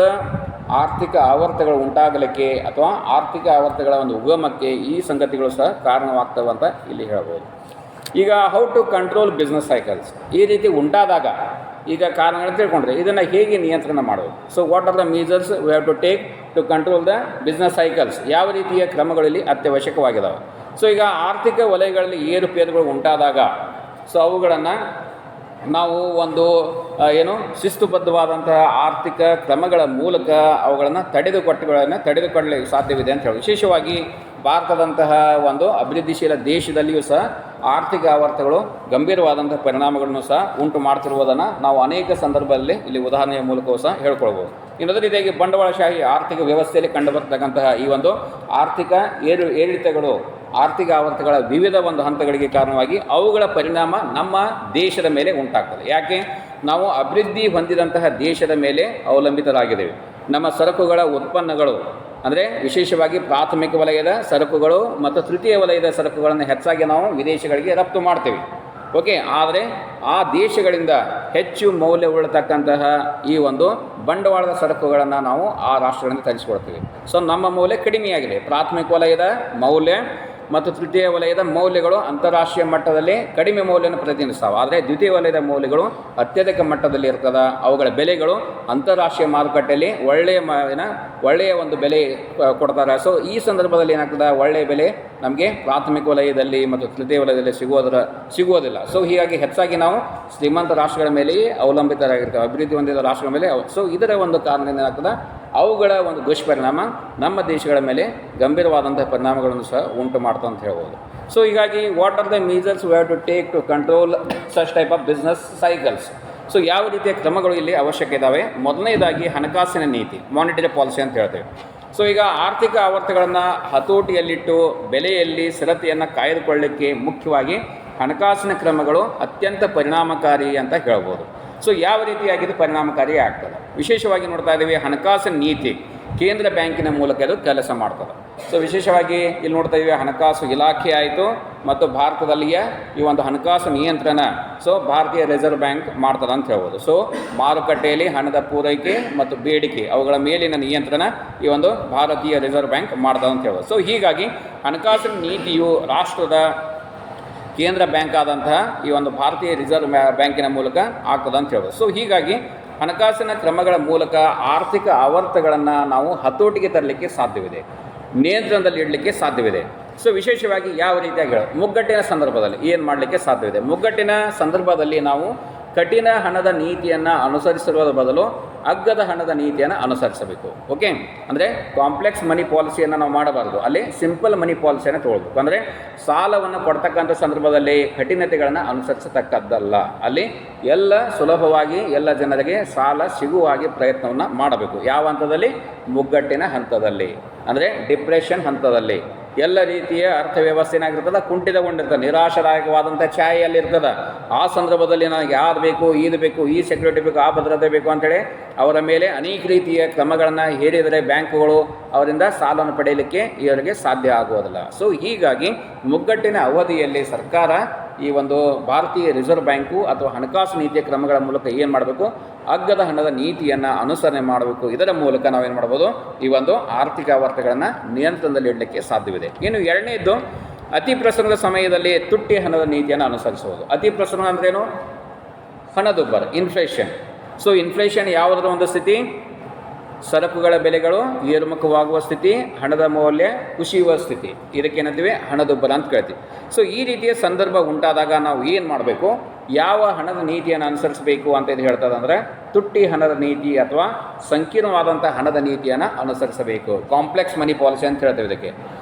ಆರ್ಥಿಕ ಆವರ್ತಗಳು ಉಂಟಾಗಲಿಕ್ಕೆ ಅಥವಾ ಆರ್ಥಿಕ ಆವರ್ತಗಳ ಒಂದು ಉಗಮಕ್ಕೆ ಈ ಸಂಗತಿಗಳು ಸಹ ಕಾರಣವಾಗ್ತವೆ ಅಂತ ಇಲ್ಲಿ ಹೇಳ್ಬೋದು. ಈಗ how to control business cycles, ಈ ರೀತಿ ಉಂಟಾದಾಗ ಈಗ ಕಾರಣಗಳು ತಿಳ್ಕೊಂಡ್ರೆ ಇದನ್ನು ಹೇಗೆ ನಿಯಂತ್ರಣ ಮಾಡೋದು? So what are the measures we have to take to control the business cycles, ಯಾವ ರೀತಿಯ ಕ್ರಮಗಳಲ್ಲಿ ಅತ್ಯವಶ್ಯಕವಾಗಿದ್ದಾವೆ? ಸೊ ಈಗ ಆರ್ಥಿಕ ವಲಯಗಳಲ್ಲಿ ಏರುಪೇರುಗಳು ಉಂಟಾದಾಗ ಸೊ ಅವುಗಳನ್ನು ನಾವು ಒಂದು ಶಿಸ್ತುಬದ್ಧವಾದಂತಹ ಆರ್ಥಿಕ ಕ್ರಮಗಳ ಮೂಲಕ ಅವುಗಳನ್ನು ತಡೆದುಕೊಳ್ಳಲಿಕ್ಕೆ ಸಾಧ್ಯವಿದೆ ಅಂತ ಹೇಳಿ. ವಿಶೇಷವಾಗಿ ಭಾರತದಂತಹ ಒಂದು ಅಭಿವೃದ್ಧಿಶೀಲ ದೇಶದಲ್ಲಿಯೂ ಸಹ ಆರ್ಥಿಕ ಆವರ್ತಗಳು ಗಂಭೀರವಾದಂಥ ಪರಿಣಾಮಗಳನ್ನು ಸಹ ಉಂಟು ಮಾಡ್ತಿರುವುದನ್ನು ನಾವು ಅನೇಕ ಸಂದರ್ಭದಲ್ಲಿ ಇಲ್ಲಿ ಉದಾಹರಣೆಯ ಮೂಲಕವೂ ಸಹ ಹೇಳ್ಕೊಳ್ಬೋದು. ಇನ್ನೊಂದು ರೀತಿಯಾಗಿ ಬಂಡವಾಳಶಾಹಿ ಆರ್ಥಿಕ ವ್ಯವಸ್ಥೆಯಲ್ಲಿ ಕಂಡುಬರ್ತಕ್ಕಂತಹ ಈ ಒಂದು ಆರ್ಥಿಕ ಏರಿಳಿತಗಳು ಆರ್ಥಿಕ ಆವರ್ತಗಳ ವಿವಿಧ ಒಂದು ಹಂತಗಳಿಗೆ ಕಾರಣವಾಗಿ ಅವುಗಳ ಪರಿಣಾಮ ನಮ್ಮ ದೇಶದ ಮೇಲೆ ಉಂಟಾಗ್ತದೆ. ಯಾಕೆ? ನಾವು ಅಭಿವೃದ್ಧಿ ಹೊಂದಿದಂತಹ ದೇಶದ ಮೇಲೆ ಅವಲಂಬಿತರಾಗಿದ್ದೇವೆ. ನಮ್ಮ ಸರಕುಗಳ ಉತ್ಪನ್ನಗಳು ಅಂದರೆ ವಿಶೇಷವಾಗಿ ಪ್ರಾಥಮಿಕ ವಲಯದ ಸರಕುಗಳು ಮತ್ತು ತೃತೀಯ ವಲಯದ ಸರಕುಗಳನ್ನು ಹೆಚ್ಚಾಗಿ ನಾವು ವಿದೇಶಗಳಿಗೆ ರಫ್ತು ಮಾಡ್ತೀವಿ. ಆದರೆ ಆ ದೇಶಗಳಿಂದ ಹೆಚ್ಚು ಮೌಲ್ಯವುಳ್ಳತಕ್ಕಂತಹ ಈ ಒಂದು ಬಂಡವಾಳದ ಸರಕುಗಳನ್ನು ನಾವು ಆ ರಾಷ್ಟ್ರಗಳಿಂದ ತರಿಸಿಕೊಡ್ತೀವಿ. ಸೊ ನಮ್ಮ ಮೌಲ್ಯ ಕಡಿಮೆಯಾಗಿದೆ. ಪ್ರಾಥಮಿಕ ವಲಯದ ಮೌಲ್ಯ ಮತ್ತು ತೃತೀಯ ವಲಯದ ಮೌಲ್ಯಗಳು ಅಂತಾರಾಷ್ಟ್ರೀಯ ಮಟ್ಟದಲ್ಲಿ ಕಡಿಮೆ ಮೌಲ್ಯವನ್ನು ಪ್ರತಿನಿಧಿಸ್ತಾವೆ. ಆದರೆ ದ್ವಿತೀಯ ವಲಯದ ಮೌಲ್ಯಗಳು ಅತ್ಯಧಿಕ ಮಟ್ಟದಲ್ಲಿ ಇರ್ತದೆ. ಅವುಗಳ ಬೆಲೆಗಳು ಅಂತಾರಾಷ್ಟ್ರೀಯ ಮಾರುಕಟ್ಟೆಯಲ್ಲಿ ಒಳ್ಳೆಯ ಒಂದು ಬೆಲೆ ಕೊಡ್ತಾರೆ. ಸೊ ಈ ಸಂದರ್ಭದಲ್ಲಿ ಏನಾಗ್ತದೆ, ಒಳ್ಳೆಯ ಬೆಲೆ ನಮಗೆ ಪ್ರಾಥಮಿಕ ವಲಯದಲ್ಲಿ ಮತ್ತು ತೃತೀಯ ವಲಯದಲ್ಲಿ ಸಿಗುವುದಿಲ್ಲ. ಸೊ ಹೀಗಾಗಿ ಹೆಚ್ಚಾಗಿ ನಾವು ಶ್ರೀಮಂತ ರಾಷ್ಟ್ರಗಳ ಮೇಲೆಯೇ ಅವಲಂಬಿತರಾಗಿರ್ತೇವೆ, ಅಭಿವೃದ್ಧಿ ಹೊಂದಿದ ರಾಷ್ಟ್ರಗಳ ಮೇಲೆ. ಸೊ ಇದರ ಒಂದು ಕಾರಣದಿಂದ ಏನಾಗ್ತದೆ, ಅವುಗಳ ಒಂದು ದುಷ್ಪರಿಣಾಮ ನಮ್ಮ ದೇಶಗಳ ಮೇಲೆ ಗಂಭೀರವಾದಂಥ ಪರಿಣಾಮಗಳನ್ನು ಸಹ ಉಂಟು ಮಾಡ್ತಾ ಅಂತ ಹೇಳ್ಬೋದು. ಸೊ ಹೀಗಾಗಿ what are the measures we have to take to control such type of business cycles. So ಯಾವ ರೀತಿಯ ಕ್ರಮಗಳು ಇಲ್ಲಿ ಅವಶ್ಯಕ ಇದ್ದಾವೆ? ಮೊದಲನೇದಾಗಿ ಹಣಕಾಸಿನ ನೀತಿ, ಮಾನಿಟರಿ ಪಾಲಿಸಿ ಅಂತ ಹೇಳ್ತೇವೆ. ಸೊ ಈಗ ಆರ್ಥಿಕ ಆವರ್ತಗಳನ್ನು ಹತೋಟಿಯಲ್ಲಿಟ್ಟು ಬೆಲೆಯಲ್ಲಿ ಸ್ಥಿರತೆಯನ್ನು ಕಾಯ್ದುಕೊಳ್ಳಲಿಕ್ಕೆ ಮುಖ್ಯವಾಗಿ ಹಣಕಾಸಿನ ಕ್ರಮಗಳು ಅತ್ಯಂತ ಪರಿಣಾಮಕಾರಿ ಅಂತ ಹೇಳ್ಬೋದು. ಸೊ ಯಾವ ರೀತಿಯಾಗಿದ್ದು ಪರಿಣಾಮಕಾರಿ ಆಗ್ತದೆ? ವಿಶೇಷವಾಗಿ ನೋಡ್ತಾ ಇದ್ದೀವಿ, ಹಣಕಾಸಿನ ನೀತಿ ಕೇಂದ್ರ ಬ್ಯಾಂಕಿನ ಮೂಲಕ ಇದು ಕೆಲಸ ಮಾಡ್ತದೆ. ಸೊ ವಿಶೇಷವಾಗಿ ಇಲ್ಲಿ ನೋಡ್ತಾ ಇದ್ದೀವಿ, ಹಣಕಾಸು ಇಲಾಖೆ ಆಯಿತು ಮತ್ತು ಭಾರತದಲ್ಲಿಯ ಈ ಒಂದು ಹಣಕಾಸು ನಿಯಂತ್ರಣ ಸೊ ಭಾರತೀಯ ರಿಸರ್ವ್ ಬ್ಯಾಂಕ್ ಮಾಡ್ತದೆ ಅಂತ ಹೇಳ್ಬೋದು. ಸೊ ಮಾರುಕಟ್ಟೆಯಲ್ಲಿ ಹಣದ ಪೂರೈಕೆ ಮತ್ತು ಬೇಡಿಕೆ ಅವುಗಳ ಮೇಲಿನ ನಿಯಂತ್ರಣ ಈ ಒಂದು ಭಾರತೀಯ ರಿಸರ್ವ್ ಬ್ಯಾಂಕ್ ಮಾಡ್ತದೆ ಅಂತ ಹೇಳ್ಬೋದು. ಸೊ ಹೀಗಾಗಿ ಹಣಕಾಸಿನ ನೀತಿಯು ರಾಷ್ಟ್ರದ ಕೇಂದ್ರ ಬ್ಯಾಂಕ್ ಆದಂತಹ ಈ ಒಂದು ಭಾರತೀಯ ರಿಸರ್ವ್ ಬ್ಯಾಂಕಿನ ಮೂಲಕ ಆಗ್ತದೆ ಅಂತ ಹೇಳ್ಬೋದು. ಸೊ ಹೀಗಾಗಿ ಹಣಕಾಸಿನ ಕ್ರಮಗಳ ಮೂಲಕ ಆರ್ಥಿಕ ಆವರ್ತಗಳನ್ನು ನಾವು ಹತೋಟಿಗೆ ತರಲಿಕ್ಕೆ ಸಾಧ್ಯವಿದೆ, ನಿಯಂತ್ರಣದಲ್ಲಿ ಇಡಲಿಕ್ಕೆ ಸಾಧ್ಯವಿದೆ. ಸೊ ವಿಶೇಷವಾಗಿ ಯಾವ ರೀತಿಯಾಗಿ ಮುಗ್ಗಟ್ಟಿನ ಸಂದರ್ಭದಲ್ಲಿ ಏನು ಮಾಡಲಿಕ್ಕೆ ಸಾಧ್ಯವಿದೆ? ಮುಗ್ಗಟ್ಟಿನ ಸಂದರ್ಭದಲ್ಲಿ ನಾವು ಕಠಿಣ ಹಣದ ನೀತಿಯನ್ನು ಅನುಸರಿಸಿರುವುದರ ಬದಲು ಅಗ್ಗದ ಹಣದ ನೀತಿಯನ್ನು ಅನುಸರಿಸಬೇಕು. ಓಕೆ, ಅಂದರೆ ಕಾಂಪ್ಲೆಕ್ಸ್ ಮನಿ ಪಾಲಿಸಿಯನ್ನು ನಾವು ಮಾಡಬಾರ್ದು, ಅಲ್ಲಿ ಸಿಂಪಲ್ ಮನಿ ಪಾಲಿಸಿಯನ್ನು ತೊಗೊಳ್ಬೇಕು. ಅಂದರೆ ಸಾಲವನ್ನು ಕೊಡ್ತಕ್ಕಂಥ ಸಂದರ್ಭದಲ್ಲಿ ಕಠಿಣತೆಗಳನ್ನು ಅನುಸರಿಸತಕ್ಕದ್ದಲ್ಲ, ಅಲ್ಲಿ ಎಲ್ಲ ಸುಲಭವಾಗಿ ಎಲ್ಲ ಜನರಿಗೆ ಸಾಲ ಸಿಗುವಾಗಿ ಪ್ರಯತ್ನವನ್ನು ಮಾಡಬೇಕು. ಯಾವ ಹಂತದಲ್ಲಿ? ಮುಗ್ಗಟ್ಟಿನ ಹಂತದಲ್ಲಿ, ಅಂದರೆ ಡಿಪ್ರೆಷನ್ ಹಂತದಲ್ಲಿ. ಎಲ್ಲ ರೀತಿಯ ಅರ್ಥವ್ಯವಸ್ಥೆ ಏನಾಗಿರ್ತದೆ, ಕುಂಠಿತಗೊಂಡಿರ್ತದೆ, ನಿರಾಶಾದಾಯಕವಾದಂಥ ಛಾಯೆಯಲ್ಲಿರ್ತದೆ. ಆ ಸಂದರ್ಭದಲ್ಲಿ ನನಗೆ ಯಾರು ಬೇಕು, ಇದು ಬೇಕು, ಈ ಸೆಕ್ಯೂರಿಟಿ ಬೇಕು, ಆ ಭದ್ರತೆ ಬೇಕು ಅಂತೇಳಿ ಅವರ ಮೇಲೆ ಅನೇಕ ರೀತಿಯ ಕ್ರಮಗಳನ್ನು ಹೇರಿದರೆ ಬ್ಯಾಂಕುಗಳು ಅವರಿಂದ ಸಾಲವನ್ನು ಪಡೆಯಲಿಕ್ಕೆ ಇವರಿಗೆ ಸಾಧ್ಯ ಆಗುವುದಿಲ್ಲ. ಸೊ ಹೀಗಾಗಿ ಮುಗ್ಗಟ್ಟಿನ ಅವಧಿಯಲ್ಲಿ ಸರ್ಕಾರ ಈ ಒಂದು ಭಾರತೀಯ ರಿಸರ್ವ್ ಬ್ಯಾಂಕು ಅಥವಾ ಹಣಕಾಸು ನೀತಿಯ ಕ್ರಮಗಳ ಮೂಲಕ ಏನು ಮಾಡಬೇಕು? ಅಗ್ಗದ ಹಣದ ನೀತಿಯನ್ನು ಅನುಸರಣೆ ಮಾಡಬೇಕು. ಇದರ ಮೂಲಕ ನಾವೇನು ಮಾಡ್ಬೋದು? ಈ ಒಂದು ಆರ್ಥಿಕ ಆವರ್ತಗಳನ್ನು ನಿಯಂತ್ರಣದಲ್ಲಿ ಇಡಲಿಕ್ಕೆ ಸಾಧ್ಯವಿದೆ. ಇನ್ನು ಎರಡನೇದು, ಅತಿ ಪ್ರಸರಣದ ಸಮಯದಲ್ಲಿ ತುಟ್ಟಿ ಹಣದ ನೀತಿಯನ್ನು ಅನುಸರಿಸುವುದು. ಅತಿ ಪ್ರಸರಣ ಅಂದ್ರೇನು? ಹಣದುಬ್ಬರ, ಇನ್ಫ್ಲೇಷನ್. ಸೊ ಇನ್ಫ್ಲೇಷನ್ ಯಾವುದರ ಒಂದು ಸ್ಥಿತಿ? ಸರಕುಗಳ ಬೆಲೆಗಳು ಏರುಮುಖವಾಗುವ ಸ್ಥಿತಿ, ಹಣದ ಮೌಲ್ಯ ಕುಸಿಯುವ ಸ್ಥಿತಿ, ಇದಕ್ಕೇನಂತೀವಿ? ಹಣದುಬ್ಬರ ಅಂತ ಕೇಳ್ತೀವಿ. ಸೊ ಈ ರೀತಿಯ ಸಂದರ್ಭ ಉಂಟಾದಾಗ ನಾವು ಏನು ಮಾಡಬೇಕು? ಯಾವ ಹಣದ ನೀತಿಯನ್ನು ಅನುಸರಿಸಬೇಕು ಅಂತ ಇದು ಹೇಳ್ತದೆ ಅಂದರೆ ತುಟ್ಟಿ ಹಣದ ನೀತಿ ಅಥವಾ ಸಂಕೀರ್ಣವಾದಂಥ ಹಣದ ನೀತಿಯನ್ನು ಅನುಸರಿಸಬೇಕು. ಕಾಂಪ್ಲೆಕ್ಸ್ ಮನಿ ಪಾಲಿಸಿ ಅಂತ ಹೇಳ್ತೇವೆ ಇದಕ್ಕೆ.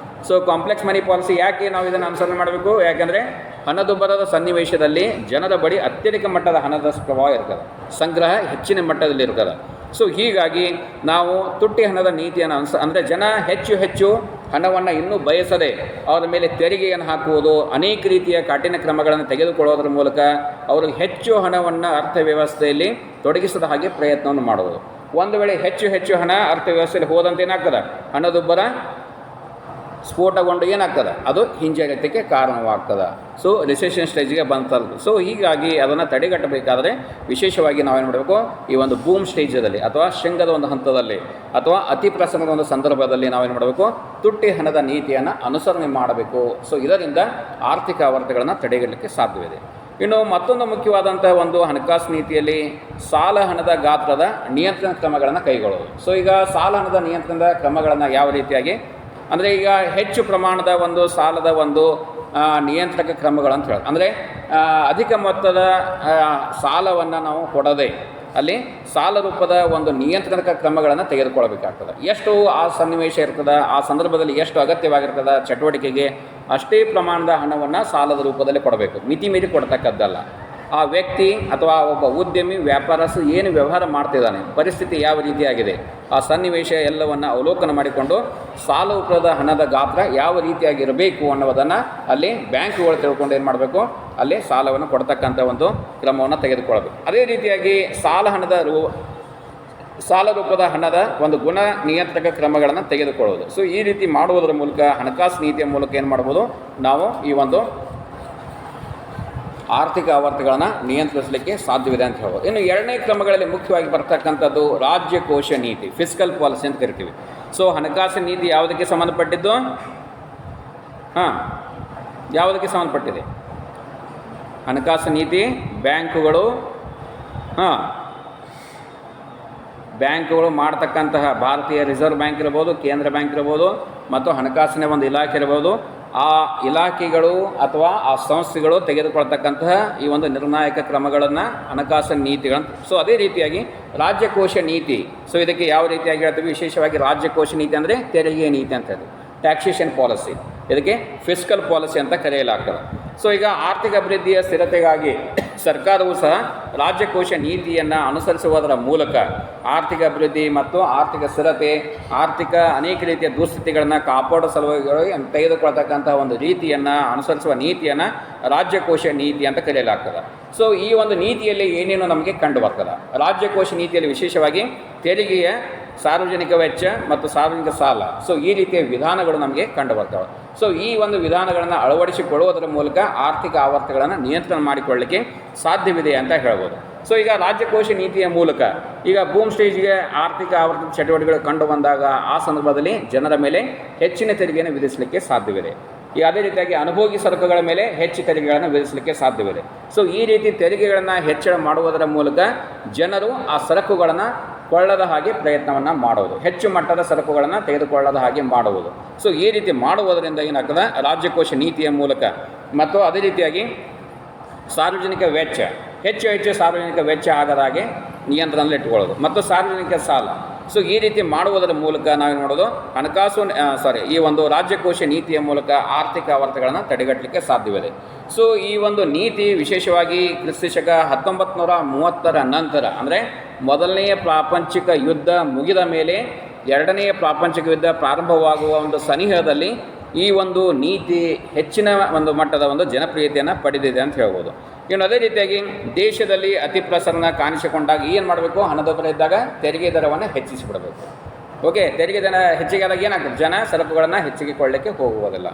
ಸೊ ಕಾಂಪ್ಲೆಕ್ಸ್ ಮನಿ ಪಾಲಿಸಿ ಯಾಕೆ ನಾವು ಇದನ್ನು ಅನುಸರಣೆ ಮಾಡಬೇಕು? ಯಾಕೆಂದರೆ ಹಣದುಬ್ಬರದ ಸನ್ನಿವೇಶದಲ್ಲಿ ಜನರ ಬಳಿ ಅತ್ಯಧಿಕ ಮಟ್ಟದ ಹಣದ ಪ್ರವಾಹ ಇರ್ತದೆ, ಸಂಗ್ರಹ ಹೆಚ್ಚಿನ ಮಟ್ಟದಲ್ಲಿ ಇರ್ತದೆ. ಸೊ ಹೀಗಾಗಿ ನಾವು ತುಟ್ಟಿ ಹಣದ ನೀತಿಯನ್ನು ಅಂದರೆ ಜನ ಹೆಚ್ಚು ಹಣವನ್ನು ಇನ್ನೂ ಬಯಸದೆ ಅವರ ಮೇಲೆ ತೆರಿಗೆಯನ್ನು ಹಾಕುವುದು, ಅನೇಕ ರೀತಿಯ ಕಠಿಣ ಕ್ರಮಗಳನ್ನು ತೆಗೆದುಕೊಳ್ಳೋದ್ರ ಮೂಲಕ ಅವರು ಹೆಚ್ಚು ಹಣವನ್ನು ಅರ್ಥವ್ಯವಸ್ಥೆಯಲ್ಲಿ ತೊಡಗಿಸದ ಹಾಗೆ ಪ್ರಯತ್ನವನ್ನು ಮಾಡುವುದು. ಒಂದು ವೇಳೆ ಹೆಚ್ಚು ಹಣ ಅರ್ಥವ್ಯವಸ್ಥೆಯಲ್ಲಿ ಹೋದಂತೆ ಏನಾಗ್ತದೆ? ಹಣದುಬ್ಬರ ಸ್ಫೋಟಗೊಂಡು ಏನಾಗ್ತದೆ? ಅದು ಹಿಂಜರಿತಕ್ಕೆ ಕಾರಣವಾಗ್ತದೆ. ಸೊ ರಿಸೆಷನ್ ಸ್ಟೇಜ್ಗೆ ಬಂತಲ್ಲ. ಸೊ ಹೀಗಾಗಿ ಅದನ್ನು ತಡೆಗಟ್ಟಬೇಕಾದರೆ ವಿಶೇಷವಾಗಿ ನಾವೇನು ಮಾಡಬೇಕು? ಈ ಒಂದು ಬೂಮ್ ಸ್ಟೇಜಲ್ಲಿ ಅಥವಾ ಶೃಂಗದ ಒಂದು ಹಂತದಲ್ಲಿ ಅಥವಾ ಅತಿ ಪ್ರಸರಣದ ಒಂದು ಸಂದರ್ಭದಲ್ಲಿ ನಾವೇನು ಮಾಡಬೇಕು? ತುಟ್ಟಿ ಹಣದ ನೀತಿಯನ್ನು ಅನುಸರಣೆ ಮಾಡಬೇಕು. ಸೊ ಇದರಿಂದ ಆರ್ಥಿಕ ಆವರ್ತಗಳನ್ನು ತಡೆಗಟ್ಟಲಿಕ್ಕೆ ಸಾಧ್ಯವಿದೆ. ಇನ್ನು ಮತ್ತೊಂದು ಮುಖ್ಯವಾದಂಥ ಒಂದು ಹಣಕಾಸು ನೀತಿಯಲ್ಲಿ ಸಾಲ ಹಣದ ಗಾತ್ರದ ನಿಯಂತ್ರಣ ಕ್ರಮಗಳನ್ನು ಕೈಗೊಳ್ಳೋದು. ಸೊ ಈಗ ಸಾಲ ಹಣದ ನಿಯಂತ್ರಣದ ಕ್ರಮಗಳನ್ನು ಯಾವ ರೀತಿಯಾಗಿ ಅಂದರೆ ಈಗ ಹೆಚ್ಚು ಪ್ರಮಾಣದ ಒಂದು ಸಾಲದ ಒಂದು ನಿಯಂತ್ರಕ ಕ್ರಮಗಳಂತ ಹೇಳೋದು. ಅಂದರೆ ಅಧಿಕ ಮೊತ್ತದ ಸಾಲವನ್ನು ನಾವು ಕೊಡದೆ ಅಲ್ಲಿ ಸಾಲ ರೂಪದ ಒಂದು ನಿಯಂತ್ರಣಕ ಕ್ರಮಗಳನ್ನು ತೆಗೆದುಕೊಳ್ಳಬೇಕಾಗ್ತದೆ. ಎಷ್ಟು ಆ ಸನ್ನಿವೇಶ ಇರ್ತದೆ, ಆ ಸಂದರ್ಭದಲ್ಲಿ ಎಷ್ಟು ಅಗತ್ಯವಾಗಿರ್ತದೆ ಚಟುವಟಿಕೆಗೆ, ಅಷ್ಟೇ ಪ್ರಮಾಣದ ಹಣವನ್ನು ಸಾಲದ ರೂಪದಲ್ಲಿ ಕೊಡಬೇಕು, ಮಿತಿ ಮೀರಿ ಕೊಡ್ತಕ್ಕದ್ದಲ್ಲ. ಆ ವ್ಯಕ್ತಿ ಅಥವಾ ಒಬ್ಬ ಉದ್ಯಮಿ ವ್ಯಾಪಾರಸ್ಥರು ಏನು ವ್ಯವಹಾರ ಮಾಡ್ತಿದ್ದಾನೆ, ಪರಿಸ್ಥಿತಿ ಯಾವ ರೀತಿಯಾಗಿದೆ, ಆ ಸನ್ನಿವೇಶ ಎಲ್ಲವನ್ನು ಅವಲೋಕನ ಮಾಡಿಕೊಂಡು ಸಾಲ ರೂಪದ ಹಣದ ಗಾತ್ರ ಯಾವ ರೀತಿಯಾಗಿರಬೇಕು ಅನ್ನೋದನ್ನು ಅಲ್ಲಿ ಬ್ಯಾಂಕ್ಗಳು ತಿಳ್ಕೊಂಡು ಏನು ಮಾಡಬೇಕು? ಅಲ್ಲಿ ಸಾಲವನ್ನು ಕೊಡ್ತಕ್ಕಂಥ ಒಂದು ಕ್ರಮವನ್ನು ತೆಗೆದುಕೊಳ್ಳಬೇಕು. ಅದೇ ರೀತಿಯಾಗಿ ಸಾಲ ರೂಪದ ಹಣದ ಒಂದು ಗುಣ ನಿಯಂತ್ರಕ ಕ್ರಮಗಳನ್ನು ತೆಗೆದುಕೊಳ್ಳೋದು. ಸೊ ಈ ರೀತಿ ಮಾಡುವುದರ ಮೂಲಕ ಹಣಕಾಸು ನೀತಿಯ ಮೂಲಕ ಏನು ಮಾಡ್ಬೋದು? ನಾವು ಈ ಒಂದು ಆರ್ಥಿಕ ಆವರ್ತಗಳನ್ನು ನಿಯಂತ್ರಿಸಲಿಕ್ಕೆ ಸಾಧ್ಯವಿದೆ ಅಂತ ಹೇಳ್ಬೋದು. ಇನ್ನು ಎರಡನೇ ಕ್ರಮಗಳಲ್ಲಿ ಮುಖ್ಯವಾಗಿ ಬರ್ತಕ್ಕಂಥದ್ದು ರಾಜ್ಯಕೋಶ ನೀತಿ, ಫಿಸ್ಕಲ್ ಪಾಲಿಸಿ ಅಂತ ಕರಿತೀವಿ. ಸೊ ಹಣಕಾಸು ನೀತಿ ಯಾವುದಕ್ಕೆ ಸಂಬಂಧಪಟ್ಟಿದ್ದು? ಯಾವುದಕ್ಕೆ ಸಂಬಂಧಪಟ್ಟಿದೆ? ಹಣಕಾಸು ನೀತಿ ಬ್ಯಾಂಕುಗಳು ಬ್ಯಾಂಕುಗಳು ಮಾಡ್ತಕ್ಕಂತಹ ಭಾರತೀಯ ರಿಸರ್ವ್ ಬ್ಯಾಂಕ್ ಇರ್ಬೋದು, ಕೇಂದ್ರ ಬ್ಯಾಂಕ್ ಇರ್ಬೋದು, ಮತ್ತು ಹಣಕಾಸಿನ ಒಂದು ಇಲಾಖೆ ಇರ್ಬೋದು, ಆ ಇಲಾಖೆಗಳು ಅಥವಾ ಆ ಸಂಸ್ಥೆಗಳು ತೆಗೆದುಕೊಳ್ತಕ್ಕಂತಹ ಈ ಒಂದು ನಿರ್ಣಾಯಕ ಕ್ರಮಗಳನ್ನು ಹಣಕಾಸಿನ ನೀತಿಗಳನ್ನು. ಸೊ ಅದೇ ರೀತಿಯಾಗಿ ರಾಜ್ಯಕೋಶ ನೀತಿ. ಸೊ ಇದಕ್ಕೆ ಯಾವ ರೀತಿಯಾಗಿ ಹೇಳ್ತೀವಿ? ವಿಶೇಷವಾಗಿ ರಾಜ್ಯಕೋಶ ನೀತಿ ಅಂದರೆ ತೆರಿಗೆ ನೀತಿ ಅಂತ ಹೇಳಿ, ಟ್ಯಾಕ್ಸೇಷನ್ ಪಾಲಿಸಿ. ಇದಕ್ಕೆ ಫಿಸ್ಕಲ್ ಪಾಲಿಸಿ ಅಂತ ಕರೆಯಲಾಗ್ತದೆ. ಸೊ ಈಗ ಆರ್ಥಿಕ ಅಭಿವೃದ್ಧಿಯ ಸ್ಥಿರತೆಗಾಗಿ ಸರ್ಕಾರವು ಸಹ ರಾಜ್ಯಕೋಶ ನೀತಿಯನ್ನು ಅನುಸರಿಸುವುದರ ಮೂಲಕ ಆರ್ಥಿಕ ಅಭಿವೃದ್ಧಿ ಮತ್ತು ಆರ್ಥಿಕ ಸ್ಥಿರತೆ, ಆರ್ಥಿಕ ಅನೇಕ ರೀತಿಯ ದುಸ್ಥಿತಿಗಳನ್ನು ಕಾಪಾಡುವ ಸಲುವಾಗಿ ತೆಗೆದುಕೊಳ್ತಕ್ಕಂಥ ಒಂದು ರೀತಿಯನ್ನು ಅನುಸರಿಸುವ ನೀತಿಯನ್ನು ರಾಜ್ಯಕೋಶ ನೀತಿ ಅಂತ ಕರೆಯಲಾಗ್ತದೆ. ಸೊ ಈ ಒಂದು ನೀತಿಯಲ್ಲಿ ಏನೇನು ನಮಗೆ ಕಂಡು ಬರ್ತದೆ? ರಾಜ್ಯಕೋಶ ನೀತಿಯಲ್ಲಿ ವಿಶೇಷವಾಗಿ ತೆರಿಗೆಯ, ಸಾರ್ವಜನಿಕ ವೆಚ್ಚ ಮತ್ತು ಸಾರ್ವಜನಿಕ ಸಾಲ, ಸೊ ಈ ರೀತಿಯ ವಿಧಾನಗಳು ನಮಗೆ ಕಂಡು ಬರ್ತವೆ. ಸೊ ಈ ಒಂದು ವಿಧಾನಗಳನ್ನು ಅಳವಡಿಸಿಕೊಳ್ಳುವುದರ ಮೂಲಕ ಆರ್ಥಿಕ ಆವರ್ತಗಳನ್ನು ನಿಯಂತ್ರಣ ಮಾಡಿಕೊಳ್ಳಲಿಕ್ಕೆ ಸಾಧ್ಯವಿದೆ ಅಂತ ಹೇಳ್ಬೋದು. ಸೊ ಈಗ ರಾಜ್ಯಕೋಶ ನೀತಿಯ ಮೂಲಕ ಈಗ ಬೂಮ್ ಸ್ಟೇಜ್ಗೆ ಆರ್ಥಿಕ ಆವರ್ತಕ ಚಟುವಟಿಕೆಗಳು ಕಂಡು ಬಂದಾಗ ಆ ಸಂದರ್ಭದಲ್ಲಿ ಜನರ ಮೇಲೆ ಹೆಚ್ಚಿನ ತೆರಿಗೆಯನ್ನು ವಿಧಿಸಲಿಕ್ಕೆ ಸಾಧ್ಯವಿದೆ. ಈಗ ಅದೇ ರೀತಿಯಾಗಿ ಅನುಭೋಗಿ ಸರಕುಗಳ ಮೇಲೆ ಹೆಚ್ಚು ತೆರಿಗೆಗಳನ್ನು ವಿಧಿಸಲಿಕ್ಕೆ ಸಾಧ್ಯವಿದೆ. ಸೊ ಈ ರೀತಿ ತೆರಿಗೆಗಳನ್ನು ಹೆಚ್ಚಳ ಮಾಡುವುದರ ಮೂಲಕ ಜನರು ಆ ಸರಕುಗಳನ್ನು ಕೊಳ್ಳದ ಹಾಗೆ ಪ್ರಯತ್ನವನ್ನು ಮಾಡುವುದು, ಹೆಚ್ಚು ಮಟ್ಟದ ಸರಕುಗಳನ್ನು ತೆಗೆದುಕೊಳ್ಳದ ಹಾಗೆ ಮಾಡುವುದು. ಸೊ ಈ ರೀತಿ ಮಾಡುವುದರಿಂದ ಏನಾಗ್ತದೆ? ರಾಜ್ಯಕೋಶ ನೀತಿಯ ಮೂಲಕ. ಮತ್ತು ಅದೇ ರೀತಿಯಾಗಿ ಸಾರ್ವಜನಿಕ ವೆಚ್ಚ, ಹೆಚ್ಚು ಸಾರ್ವಜನಿಕ ವೆಚ್ಚ ಆಗದ ಹಾಗೆ ನಿಯಂತ್ರಣದಲ್ಲಿ ಇಟ್ಟುಕೊಳ್ಳೋದು, ಮತ್ತು ಸಾರ್ವಜನಿಕ ಸಾಲ. ಸೊ ಈ ರೀತಿ ಮಾಡುವುದರ ಮೂಲಕ ನಾವೇನು ಮಾಡೋದು? ಈ ಒಂದು ರಾಜ್ಯಕೋಶ ನೀತಿಯ ಮೂಲಕ ಆರ್ಥಿಕ ಆವರ್ತಗಳನ್ನು ತಡೆಗಟ್ಟಲಿಕ್ಕೆ ಸಾಧ್ಯವಿದೆ. ಸೊ ಈ ಒಂದು ನೀತಿ ವಿಶೇಷವಾಗಿ ಕ್ರಿಸ್ತಶಕ 1930ರ ನಂತರ, ಅಂದರೆ ಮೊದಲನೆಯ ಪ್ರಾಪಂಚಿಕ ಯುದ್ಧ ಮುಗಿದ ಮೇಲೆ ಎರಡನೆಯ ಪ್ರಾಪಂಚಿಕ ಯುದ್ಧ ಪ್ರಾರಂಭವಾಗುವ ಒಂದು ಸನಿಹದಲ್ಲಿ ಈ ಒಂದು ನೀತಿ ಹೆಚ್ಚಿನ ಒಂದು ಮಟ್ಟದ ಒಂದು ಜನಪ್ರಿಯತೆಯನ್ನು ಪಡೆದಿದೆ ಅಂತ ಹೇಳ್ಬೋದು. ಇನ್ನು ಅದೇ ರೀತಿಯಾಗಿ ದೇಶದಲ್ಲಿ ಅತಿ ಪ್ರಸರಣ ಕಾಣಿಸಿಕೊಂಡಾಗ ಏನು ಮಾಡಬೇಕು? ಹಣದುಬ್ಬರ ಇದ್ದಾಗ ತೆರಿಗೆ ದರವನ್ನು ಹೆಚ್ಚಿಸಿಬಿಡಬೇಕು. ಓಕೆ, ತೆರಿಗೆ ದರ ಹೆಚ್ಚಿಗೆ ಆದಾಗ ಏನಾಗ್ತದೆ? ಜನ ಸರಕುಗಳನ್ನು ಹೆಚ್ಚಿಗೆ ಕೊಳ್ಳಲಿಕ್ಕೆ ಹೋಗುವುದಿಲ್ಲ.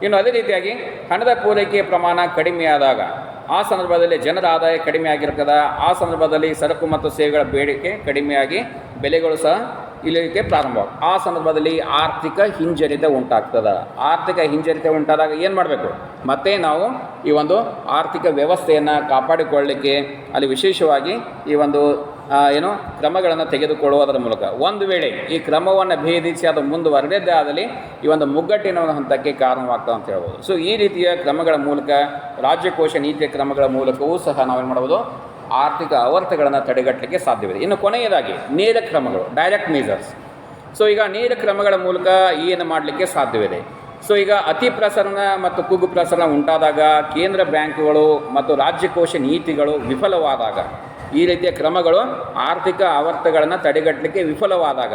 ಇನ್ನು ಅದೇ ರೀತಿಯಾಗಿ ಹಣದ ಪೂರೈಕೆಯ ಪ್ರಮಾಣ ಕಡಿಮೆಯಾದಾಗ ಆ ಸಂದರ್ಭದಲ್ಲಿ ಜನರ ಆದಾಯ ಕಡಿಮೆ ಆಗಿರ್ತದೆ. ಆ ಸಂದರ್ಭದಲ್ಲಿ ಸರಕು ಮತ್ತು ಸೇವೆಗಳ ಬೇಡಿಕೆ ಕಡಿಮೆಯಾಗಿ ಬೆಲೆಗಳು ಸಹ ಇಳಿಯಲಿಕ್ಕೆ ಪ್ರಾರಂಭ. ಆ ಸಂದರ್ಭದಲ್ಲಿ ಆರ್ಥಿಕ ಹಿಂಜರಿತ ಉಂಟಾಗ್ತದೆ. ಆರ್ಥಿಕ ಹಿಂಜರಿತ ಉಂಟಾದಾಗ ಏನು ಮಾಡಬೇಕು? ಮತ್ತೆ ನಾವು ಈ ಒಂದು ಆರ್ಥಿಕ ವ್ಯವಸ್ಥೆಯನ್ನು ಕಾಪಾಡಿಕೊಳ್ಳಲಿಕ್ಕೆ ಅಲ್ಲಿ ವಿಶೇಷವಾಗಿ ಈ ಒಂದು ಕ್ರಮಗಳನ್ನು ತೆಗೆದುಕೊಳ್ಳುವುದರ ಮೂಲಕ, ಒಂದು ವೇಳೆ ಈ ಕ್ರಮವನ್ನು ಭೇದಿಸಿ ಅದು ಮುಂದುವರೆದೇ ಆದಲ್ಲಿ ಈ ಒಂದು ಮುಗ್ಗಟ್ಟಿನ ಒಂದು ಹಂತಕ್ಕೆ ಕಾರಣವಾಗ್ತದೆ ಅಂತ ಹೇಳ್ಬೋದು. ಸೊ ಈ ರೀತಿಯ ಕ್ರಮಗಳ ಮೂಲಕ, ರಾಜ್ಯಕೋಶ ನೀತಿಯ ಕ್ರಮಗಳ ಮೂಲಕವೂ ಸಹ ನಾವೇನು ಮಾಡ್ಬೋದು? ಆರ್ಥಿಕ ಆವರ್ತಗಳನ್ನು ತಡೆಗಟ್ಟಲಿಕ್ಕೆ ಸಾಧ್ಯವಿದೆ. ಇನ್ನು ಕೊನೆಯದಾಗಿ ನೇರ ಕ್ರಮಗಳು, ಡೈರೆಕ್ಟ್ ಮೆಜರ್ಸ್. ಸೊ ಈಗ ನೇರ ಕ್ರಮಗಳ ಮೂಲಕ ಏನು ಮಾಡಲಿಕ್ಕೆ ಸಾಧ್ಯವಿದೆ? ಸೊ ಈಗ ಅತಿ ಪ್ರಸರಣ ಮತ್ತು ಕುಗ್ಗು ಪ್ರಸರಣ ಉಂಟಾದಾಗ, ಕೇಂದ್ರ ಬ್ಯಾಂಕುಗಳು ಮತ್ತು ರಾಜ್ಯಕೋಶ ನೀತಿಗಳು ವಿಫಲವಾದಾಗ, ಈ ರೀತಿಯ ಕ್ರಮಗಳು ಆರ್ಥಿಕ ಆವರ್ತಗಳನ್ನು ತಡೆಗಟ್ಟಲಿಕ್ಕೆ ವಿಫಲವಾದಾಗ,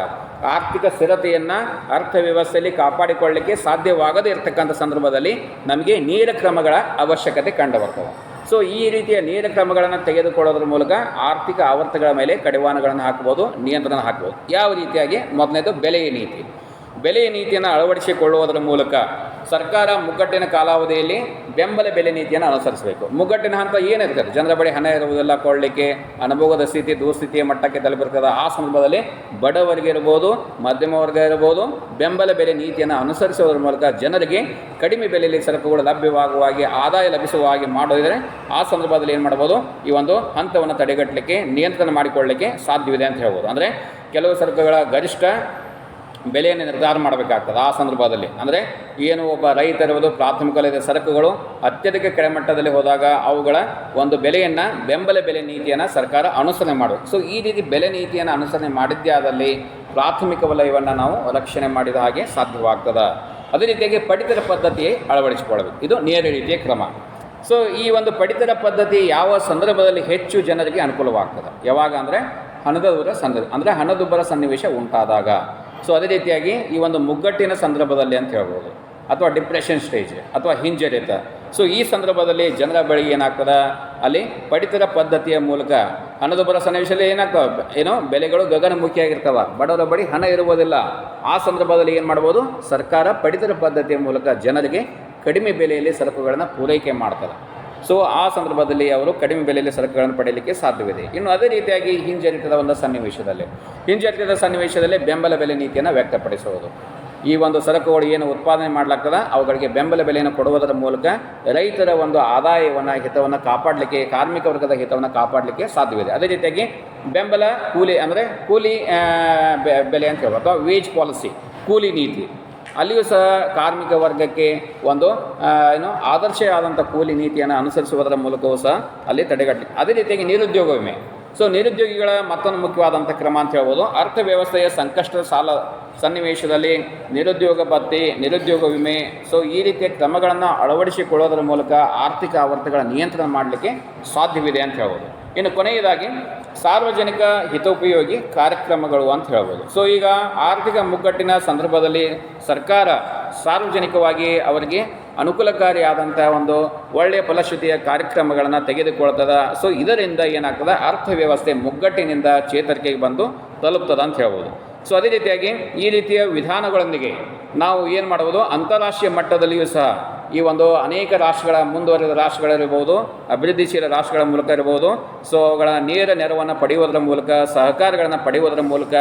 ಆರ್ಥಿಕ ಸ್ಥಿರತೆಯನ್ನು ಅರ್ಥವ್ಯವಸ್ಥೆಯಲ್ಲಿ ಕಾಪಾಡಿಕೊಳ್ಳಲಿಕ್ಕೆ ಸಾಧ್ಯವಾಗದೇ ಇರತಕ್ಕಂಥ ಸಂದರ್ಭದಲ್ಲಿ ನಮಗೆ ನೇರ ಕ್ರಮಗಳ ಅವಶ್ಯಕತೆ ಕಂಡುಬರ್ತವೆ. ಸೊ ಈ ರೀತಿಯ ನೇರ ಕ್ರಮಗಳನ್ನು ತೆಗೆದುಕೊಳ್ಳೋದ್ರ ಮೂಲಕ ಆರ್ಥಿಕ ಆವರ್ತಗಳ ಮೇಲೆ ಕಡಿವಾಣಗಳನ್ನು ಹಾಕ್ಬೋದು, ನಿಯಂತ್ರಣ ಹಾಕ್ಬೋದು. ಯಾವ ರೀತಿಯಾಗಿ? ಮೊದಲನೇದು ಬೆಲೆಯ ನೀತಿ. ಬೆಲೆಯ ನೀತಿಯನ್ನು ಅಳವಡಿಸಿಕೊಳ್ಳುವುದರ ಮೂಲಕ ಸರ್ಕಾರ ಮುಗ್ಗಟ್ಟಿನ ಕಾಲಾವಧಿಯಲ್ಲಿ ಬೆಂಬಲ ಬೆಲೆ ನೀತಿಯನ್ನು ಅನುಸರಿಸಬೇಕು. ಮುಗ್ಗಟ್ಟಿನ ಹಂತ ಏನಿರ್ತದೆ? ಜನರ ಬಳಿ ಹಣ ಇರುವುದೆಲ್ಲ ಕೊಳ್ಳಲಿಕ್ಕೆ, ಅನುಭವದ ಸ್ಥಿತಿ ದುಸ್ಥಿತಿಯ ಮಟ್ಟಕ್ಕೆ ತಲುಪಿರ್ತದೆ. ಆ ಸಂದರ್ಭದಲ್ಲಿ ಬಡವರಿಗೆ ಇರ್ಬೋದು, ಮಧ್ಯಮ ವರ್ಗ ಇರ್ಬೋದು, ಬೆಂಬಲ ಬೆಲೆ ನೀತಿಯನ್ನು ಅನುಸರಿಸುವುದರ ಮೂಲಕ ಜನರಿಗೆ ಕಡಿಮೆ ಬೆಲೆಯಲ್ಲಿ ಸರಕುಗಳು ಲಭ್ಯವಾಗುವ ಹಾಗೆ, ಆದಾಯ ಲಭಿಸುವ ಹಾಗೆ ಮಾಡೋದಿದ್ರೆ ಆ ಸಂದರ್ಭದಲ್ಲಿ ಏನು ಮಾಡ್ಬೋದು? ಈ ಒಂದು ಹಂತವನ್ನು ತಡೆಗಟ್ಟಲಿಕ್ಕೆ, ನಿಯಂತ್ರಣ ಮಾಡಿಕೊಳ್ಳಲಿಕ್ಕೆ ಸಾಧ್ಯವಿದೆ ಅಂತ ಹೇಳ್ಬೋದು. ಅಂದರೆ ಕೆಲವು ಸರಕುಗಳ ಗರಿಷ್ಠ ಬೆಲೆಯನ್ನು ನಿರ್ಧಾರ ಮಾಡಬೇಕಾಗ್ತದೆ. ಆ ಸಂದರ್ಭದಲ್ಲಿ ಅಂದರೆ ಏನು ಒಬ್ಬ ರೈತರಿರುವುದು ಪ್ರಾಥಮಿಕ ವಲಯದ ಸರಕುಗಳು ಅತ್ಯಧಿಕ ಕೆಳಮಟ್ಟದಲ್ಲಿ ಹೋದಾಗ ಅವುಗಳ ಒಂದು ಬೆಲೆಯನ್ನು, ಬೆಂಬಲ ಬೆಲೆ ನೀತಿಯನ್ನು ಸರ್ಕಾರ ಅನುಸರಣೆ ಮಾಡಬೇಕು. ಸೊ ಈ ರೀತಿ ಬೆಲೆ ನೀತಿಯನ್ನು ಅನುಸರಣೆ ಮಾಡಿದ್ದೇ ಆದಲ್ಲಿ ಪ್ರಾಥಮಿಕ ವಲಯವನ್ನು ನಾವು ರಕ್ಷಣೆ ಮಾಡಿದ ಹಾಗೆ ಸಾಧ್ಯವಾಗ್ತದೆ. ಅದೇ ರೀತಿಯಾಗಿ ಪಡಿತರ ಪದ್ಧತಿ ಅಳವಡಿಸಿಕೊಳ್ಳಬೇಕು. ಇದು ನೇರ ರೀತಿಯ ಕ್ರಮ. ಸೊ ಈ ಒಂದು ಪಡಿತರ ಪದ್ಧತಿ ಯಾವ ಸಂದರ್ಭದಲ್ಲಿ ಹೆಚ್ಚು ಜನರಿಗೆ ಅನುಕೂಲವಾಗ್ತದೆ? ಯಾವಾಗ ಅಂದರೆ ಹಣದುಬ್ಬರ ಸನ್ನಿವೇಶ ಉಂಟಾದಾಗ. ಸೊ ಅದೇ ರೀತಿಯಾಗಿ ಈ ಒಂದು ಮುಗ್ಗಟ್ಟಿನ ಸಂದರ್ಭದಲ್ಲಿ ಅಂತ ಹೇಳ್ಬೋದು, ಅಥವಾ ಡಿಪ್ರೆಷನ್ ಸ್ಟೇಜ್ ಅಥವಾ ಹಿಂಜರಿತ. ಸೊ ಈ ಸಂದರ್ಭದಲ್ಲಿ ಜನರ ಬಳಿ ಏನಾಗ್ತದೆ? ಅಲ್ಲಿ ಪಡಿತರ ಪದ್ಧತಿಯ ಮೂಲಕ ಹಣದುಬ್ಬರ ಸನ್ನಿವೇಶದಲ್ಲಿ ಏನಾಗ್ತವೆ? ಬೆಲೆಗಳು ಗಗನಮುಖಿಯಾಗಿರ್ತವೆ, ಬಡವರ ಬಳಿ ಹಣ ಇರುವುದಿಲ್ಲ. ಆ ಸಂದರ್ಭದಲ್ಲಿ ಏನು ಮಾಡ್ಬೋದು? ಸರ್ಕಾರ ಪಡಿತರ ಪದ್ಧತಿಯ ಮೂಲಕ ಜನರಿಗೆ ಕಡಿಮೆ ಬೆಲೆಯಲ್ಲಿ ಸರಕುಗಳನ್ನು ಪೂರೈಕೆ ಮಾಡ್ತಾರೆ. ಸೊ ಆ ಸಂದರ್ಭದಲ್ಲಿ ಅವರು ಕಡಿಮೆ ಬೆಲೆಯಲ್ಲಿ ಸರಕುಗಳನ್ನು ಪಡೆಯಲಿಕ್ಕೆ ಸಾಧ್ಯವಿದೆ. ಇನ್ನು ಅದೇ ರೀತಿಯಾಗಿ ಹಿಂಜರಿತದ ಒಂದು ಸನ್ನಿವೇಶದಲ್ಲಿ ಬೆಂಬಲ ಬೆಲೆ ನೀತಿಯನ್ನು ವ್ಯಕ್ತಪಡಿಸುವುದು. ಈ ಒಂದು ಸರಕುಗಳು ಏನು ಉತ್ಪಾದನೆ ಮಾಡಲಾಗ್ತದೆ ಅವುಗಳಿಗೆ ಬೆಂಬಲ ಬೆಲೆಯನ್ನು ಕೊಡುವುದರ ಮೂಲಕ ರೈತರ ಒಂದು ಆದಾಯವನ್ನು ಹಿತವನ್ನು ಕಾಪಾಡಲಿಕ್ಕೆ, ಕಾರ್ಮಿಕ ವರ್ಗದ ಹಿತವನ್ನು ಕಾಪಾಡಲಿಕ್ಕೆ ಸಾಧ್ಯವಿದೆ. ಅದೇ ರೀತಿಯಾಗಿ ಬೆಂಬಲ ಕೂಲಿ ಅಂದರೆ ಕೂಲಿ ಬೆಲೆ ಅಂತ ಹೇಳ್ಬೋದು, ಅಥವಾ ವೇಜ್ ಪಾಲಿಸಿ, ಕೂಲಿ ನೀತಿ, ಅಲ್ಲಿಯೂ ಸಹ ಕಾರ್ಮಿಕ ವರ್ಗಕ್ಕೆ ಒಂದು ಆದರ್ಶ ಆದಂಥ ಕೂಲಿ ನೀತಿಯನ್ನು ಅನುಸರಿಸುವುದರ ಮೂಲಕವೂ ಸಹ ಅಲ್ಲಿ ತಡೆಗಟ್ಟಲಿಕ್ಕೆ. ಅದೇ ರೀತಿಯಾಗಿ ನಿರುದ್ಯೋಗ ವಿಮೆ. ಸೊ ನಿರುದ್ಯೋಗಿಗಳ ಮತ್ತೊಂದು ಮುಖ್ಯವಾದಂಥ ಕ್ರಮ ಅಂತ ಹೇಳ್ಬೋದು, ಅರ್ಥವ್ಯವಸ್ಥೆಯ ಸಂಕಷ್ಟದ ಸಾಲ ಸನ್ನಿವೇಶದಲ್ಲಿ ನಿರುದ್ಯೋಗ ಭತ್ಯೆ, ನಿರುದ್ಯೋಗ ವಿಮೆ, ಸೊ ಈ ರೀತಿಯ ಕ್ರಮಗಳನ್ನು ಅಳವಡಿಸಿಕೊಳ್ಳೋದರ ಮೂಲಕ ಆರ್ಥಿಕ ಆವರ್ತಗಳ ನಿಯಂತ್ರಣ ಮಾಡಲಿಕ್ಕೆ ಸಾಧ್ಯವಿದೆ ಅಂತ ಹೇಳ್ಬೋದು. ಇನ್ನು ಕೊನೆಯದಾಗಿ ಸಾರ್ವಜನಿಕ ಹಿತೋಪಯೋಗಿ ಕಾರ್ಯಕ್ರಮಗಳು ಅಂತ ಹೇಳ್ಬೋದು. ಸೊ ಈಗ ಆರ್ಥಿಕ ಮುಗ್ಗಟ್ಟಿನ ಸಂದರ್ಭದಲ್ಲಿ ಸರ್ಕಾರ ಸಾರ್ವಜನಿಕವಾಗಿ ಅವರಿಗೆ ಅನುಕೂಲಕಾರಿಯಾದಂಥ ಒಂದು ಒಳ್ಳೆಯ ಫಲಶ್ರುತಿಯ ಕಾರ್ಯಕ್ರಮಗಳನ್ನು ತೆಗೆದುಕೊಳ್ತದೆ. ಸೊ ಇದರಿಂದ ಏನಾಗ್ತದೆ, ಅರ್ಥವ್ಯವಸ್ಥೆ ಮುಗ್ಗಟ್ಟಿನಿಂದ ಚೇತರಿಕೆಗೆ ಬಂದು ತಲುಪ್ತದೆ ಅಂತ ಹೇಳ್ಬೋದು. ಸೊ ಅದೇ ರೀತಿಯಾಗಿ ಈ ರೀತಿಯ ವಿಧಾನಗಳೊಂದಿಗೆ ನಾವು ಏನು ಮಾಡ್ಬೋದು, ಅಂತಾರಾಷ್ಟ್ರೀಯ ಮಟ್ಟದಲ್ಲಿಯೂ ಸಹ ಈ ಒಂದು ಅನೇಕ ರಾಷ್ಟ್ರಗಳ, ಮುಂದುವರೆದ ರಾಷ್ಟ್ರಗಳಿರ್ಬೋದು, ಅಭಿವೃದ್ಧಿಶೀಲ ರಾಷ್ಟ್ರಗಳ ಮೂಲಕ ಇರ್ಬೋದು, ಸೊ ಅವುಗಳ ನೇರ ನೆರವನ್ನು ಪಡೆಯುವುದರ ಮೂಲಕ, ಸಹಕಾರಗಳನ್ನು ಪಡೆಯುವುದರ ಮೂಲಕ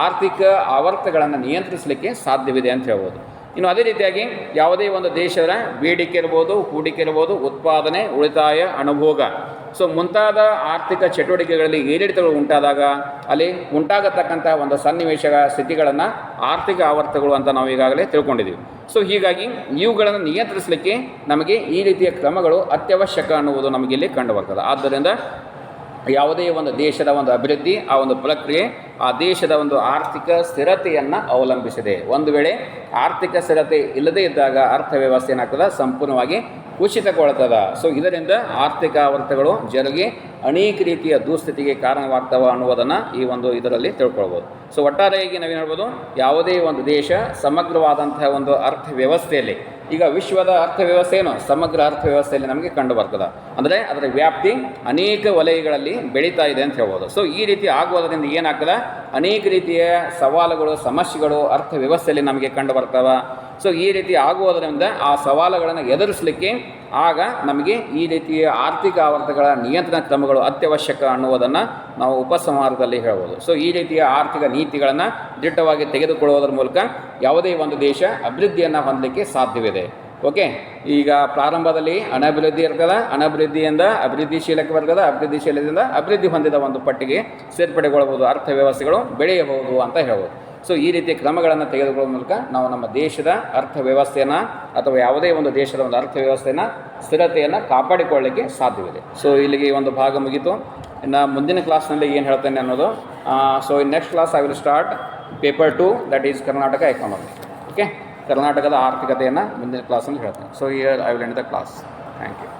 ಆರ್ಥಿಕ ಆವರ್ತಗಳನ್ನು ನಿಯಂತ್ರಿಸಲಿಕ್ಕೆ ಸಾಧ್ಯವಿದೆ ಅಂತ ಹೇಳ್ಬೋದು. ಇನ್ನು ಅದೇ ರೀತಿಯಾಗಿ ಯಾವುದೇ ಒಂದು ದೇಶದ ಬೇಡಿಕೆ ಇರ್ಬೋದು, ಹೂಡಿಕೆ ಇರ್ಬೋದು, ಉತ್ಪಾದನೆ, ಉಳಿತಾಯ, ಅನುಭೋಗ, ಸೊ ಮುಂತಾದ ಆರ್ಥಿಕ ಚಟುವಟಿಕೆಗಳಲ್ಲಿ ಏರಿಳಿತಗಳು ಉಂಟಾದಾಗ ಅಲ್ಲಿ ಉಂಟಾಗತಕ್ಕಂಥ ಒಂದು ಸನ್ನಿವೇಶ ಸ್ಥಿತಿಗಳನ್ನು ಆರ್ಥಿಕ ಆವರ್ತಗಳು ಅಂತ ನಾವು ಈಗಾಗಲೇ ತಿಳ್ಕೊಂಡಿದ್ದೀವಿ. ಸೊ ಹೀಗಾಗಿ ಇವುಗಳನ್ನು ನಿಯಂತ್ರಿಸಲಿಕ್ಕೆ ನಮಗೆ ಈ ರೀತಿಯ ಕ್ರಮಗಳು ಅತ್ಯವಶ್ಯಕ ಅನ್ನುವುದು ನಮಗಿಲ್ಲಿ ಕಂಡುಬರ್ತದೆ. ಆದ್ದರಿಂದ ಯಾವುದೇ ಒಂದು ದೇಶದ ಒಂದು ಅಭಿವೃದ್ಧಿ, ಆ ಒಂದು ಪ್ರಕ್ರಿಯೆ ಆ ದೇಶದ ಒಂದು ಆರ್ಥಿಕ ಸ್ಥಿರತೆಯನ್ನು ಅವಲಂಬಿಸಿದೆ. ಒಂದು ವೇಳೆ ಆರ್ಥಿಕ ಸ್ಥಿರತೆ ಇಲ್ಲದೇ ಇದ್ದಾಗ ಅರ್ಥವ್ಯವಸ್ಥೆ ಏನಾಗ್ತದೆ, ಸಂಪೂರ್ಣವಾಗಿ ಕುಸಿತಗೊಳ್ತದೆ. ಸೊ ಇದರಿಂದ ಆರ್ಥಿಕ ಆವರ್ತಗಳು ಜರುಗಿ ಅನೇಕ ರೀತಿಯ ದುಸ್ಥಿತಿಗೆ ಕಾರಣವಾಗ್ತವೆ ಅನ್ನುವುದನ್ನು ಈ ಒಂದು ಇದರಲ್ಲಿ ತಿಳ್ಕೊಳ್ಬೋದು. ಸೊ ಒಟ್ಟಾರೆಯಾಗಿ ನಾವೇನು ಹೇಳ್ಬೋದು, ಯಾವುದೇ ಒಂದು ದೇಶ ಸಮಗ್ರವಾದಂತಹ ಒಂದು ಅರ್ಥವ್ಯವಸ್ಥೆಯಲ್ಲಿ, ಈಗ ವಿಶ್ವದ ಅರ್ಥವ್ಯವಸ್ಥೆ ಏನು, ಸಮಗ್ರ ಅರ್ಥವ್ಯವಸ್ಥೆಯಲ್ಲಿ ನಮಗೆ ಕಂಡು ಬರ್ತದೆ. ಅಂದರೆ ಅದರ ವ್ಯಾಪ್ತಿ ಅನೇಕ ವಲಯಗಳಲ್ಲಿ ಬೆಳೀತಾ ಇದೆ ಅಂತ ಹೇಳ್ಬೋದು. ಸೊ ಈ ರೀತಿ ಆಗುವುದರಿಂದ ಏನಾಗ್ತದೆ, ಅನೇಕ ರೀತಿಯ ಸವಾಲುಗಳು, ಸಮಸ್ಯೆಗಳು ಅರ್ಥವ್ಯವಸ್ಥೆಯಲ್ಲಿ ನಮಗೆ ಕಂಡು ಬರ್ತವೆ. ಸೊ ಈ ರೀತಿ ಆಗುವುದರಿಂದ ಆ ಸವಾಲುಗಳನ್ನು ಎದುರಿಸಲಿಕ್ಕೆ ಆಗ ನಮಗೆ ಈ ರೀತಿಯ ಆರ್ಥಿಕ ಆವರ್ತಗಳ ನಿಯಂತ್ರಣ ಕ್ರಮಗಳು ಅತ್ಯವಶ್ಯಕ ಅನ್ನುವುದನ್ನು ನಾವು ಉಪಸಂಹಾರದಲ್ಲಿ ಹೇಳ್ಬೋದು. ಸೊ ಈ ರೀತಿಯ ಆರ್ಥಿಕ ನೀತಿಗಳನ್ನು ದಿಟ್ಟವಾಗಿ ತೆಗೆದುಕೊಳ್ಳುವುದರ ಮೂಲಕ ಯಾವುದೇ ಒಂದು ದೇಶ ಅಭಿವೃದ್ಧಿಯನ್ನು ಹೊಂದಲಿಕ್ಕೆ ಸಾಧ್ಯವಿದೆ. ಓಕೆ, ಈಗ ಪ್ರಾರಂಭದಲ್ಲಿ ಅನಭಿವೃದ್ಧಿ ಇರ್ತದೆ, ಅನಭಿವೃದ್ಧಿಯಿಂದ ಅಭಿವೃದ್ಧಿಶೀಲಕ ವರ್ಗದ, ಅಭಿವೃದ್ಧಿಶೀಲದಿಂದ ಅಭಿವೃದ್ಧಿ ಹೊಂದಿದ ಒಂದು ಪಟ್ಟಿಗೆ ಸೇರ್ಪಡೆಗೊಳ್ಳಬಹುದು, ಅರ್ಥವ್ಯವಸ್ಥೆಗಳು ಬೆಳೆಯಬಹುದು ಅಂತ ಹೇಳ್ಬೋದು. ಸೊ ಈ ರೀತಿಯ ಕ್ರಮಗಳನ್ನು ತೆಗೆದುಕೊಳ್ಳುವ ಮೂಲಕ ನಾವು ನಮ್ಮ ದೇಶದ ಅರ್ಥವ್ಯವಸ್ಥೆಯನ್ನು ಅಥವಾ ಯಾವುದೇ ಒಂದು ದೇಶದ ಒಂದು ಅರ್ಥವ್ಯವಸ್ಥೆಯನ್ನು ಸ್ಥಿರತೆಯನ್ನು ಕಾಪಾಡಿಕೊಳ್ಳಲಿಕ್ಕೆ ಸಾಧ್ಯವಿದೆ. ಸೊ ಇಲ್ಲಿಗೆ ಒಂದು ಭಾಗ ಮುಗಿತು. ಇನ್ನು ಮುಂದಿನ ಕ್ಲಾಸ್ನಲ್ಲಿ ಏನು ಹೇಳ್ತೇನೆ ಅನ್ನೋದು, so in next class I will start paper 2, that is Karnataka economy. Okay, ಕರ್ನಾಟಕದ ಆರ್ಥಿಕತೆಯನ್ನು ಮುಂದಿನ ಕ್ಲಾಸಲ್ಲಿ ಹೇಳ್ತೇನೆ. So here I will end the class. Thank you.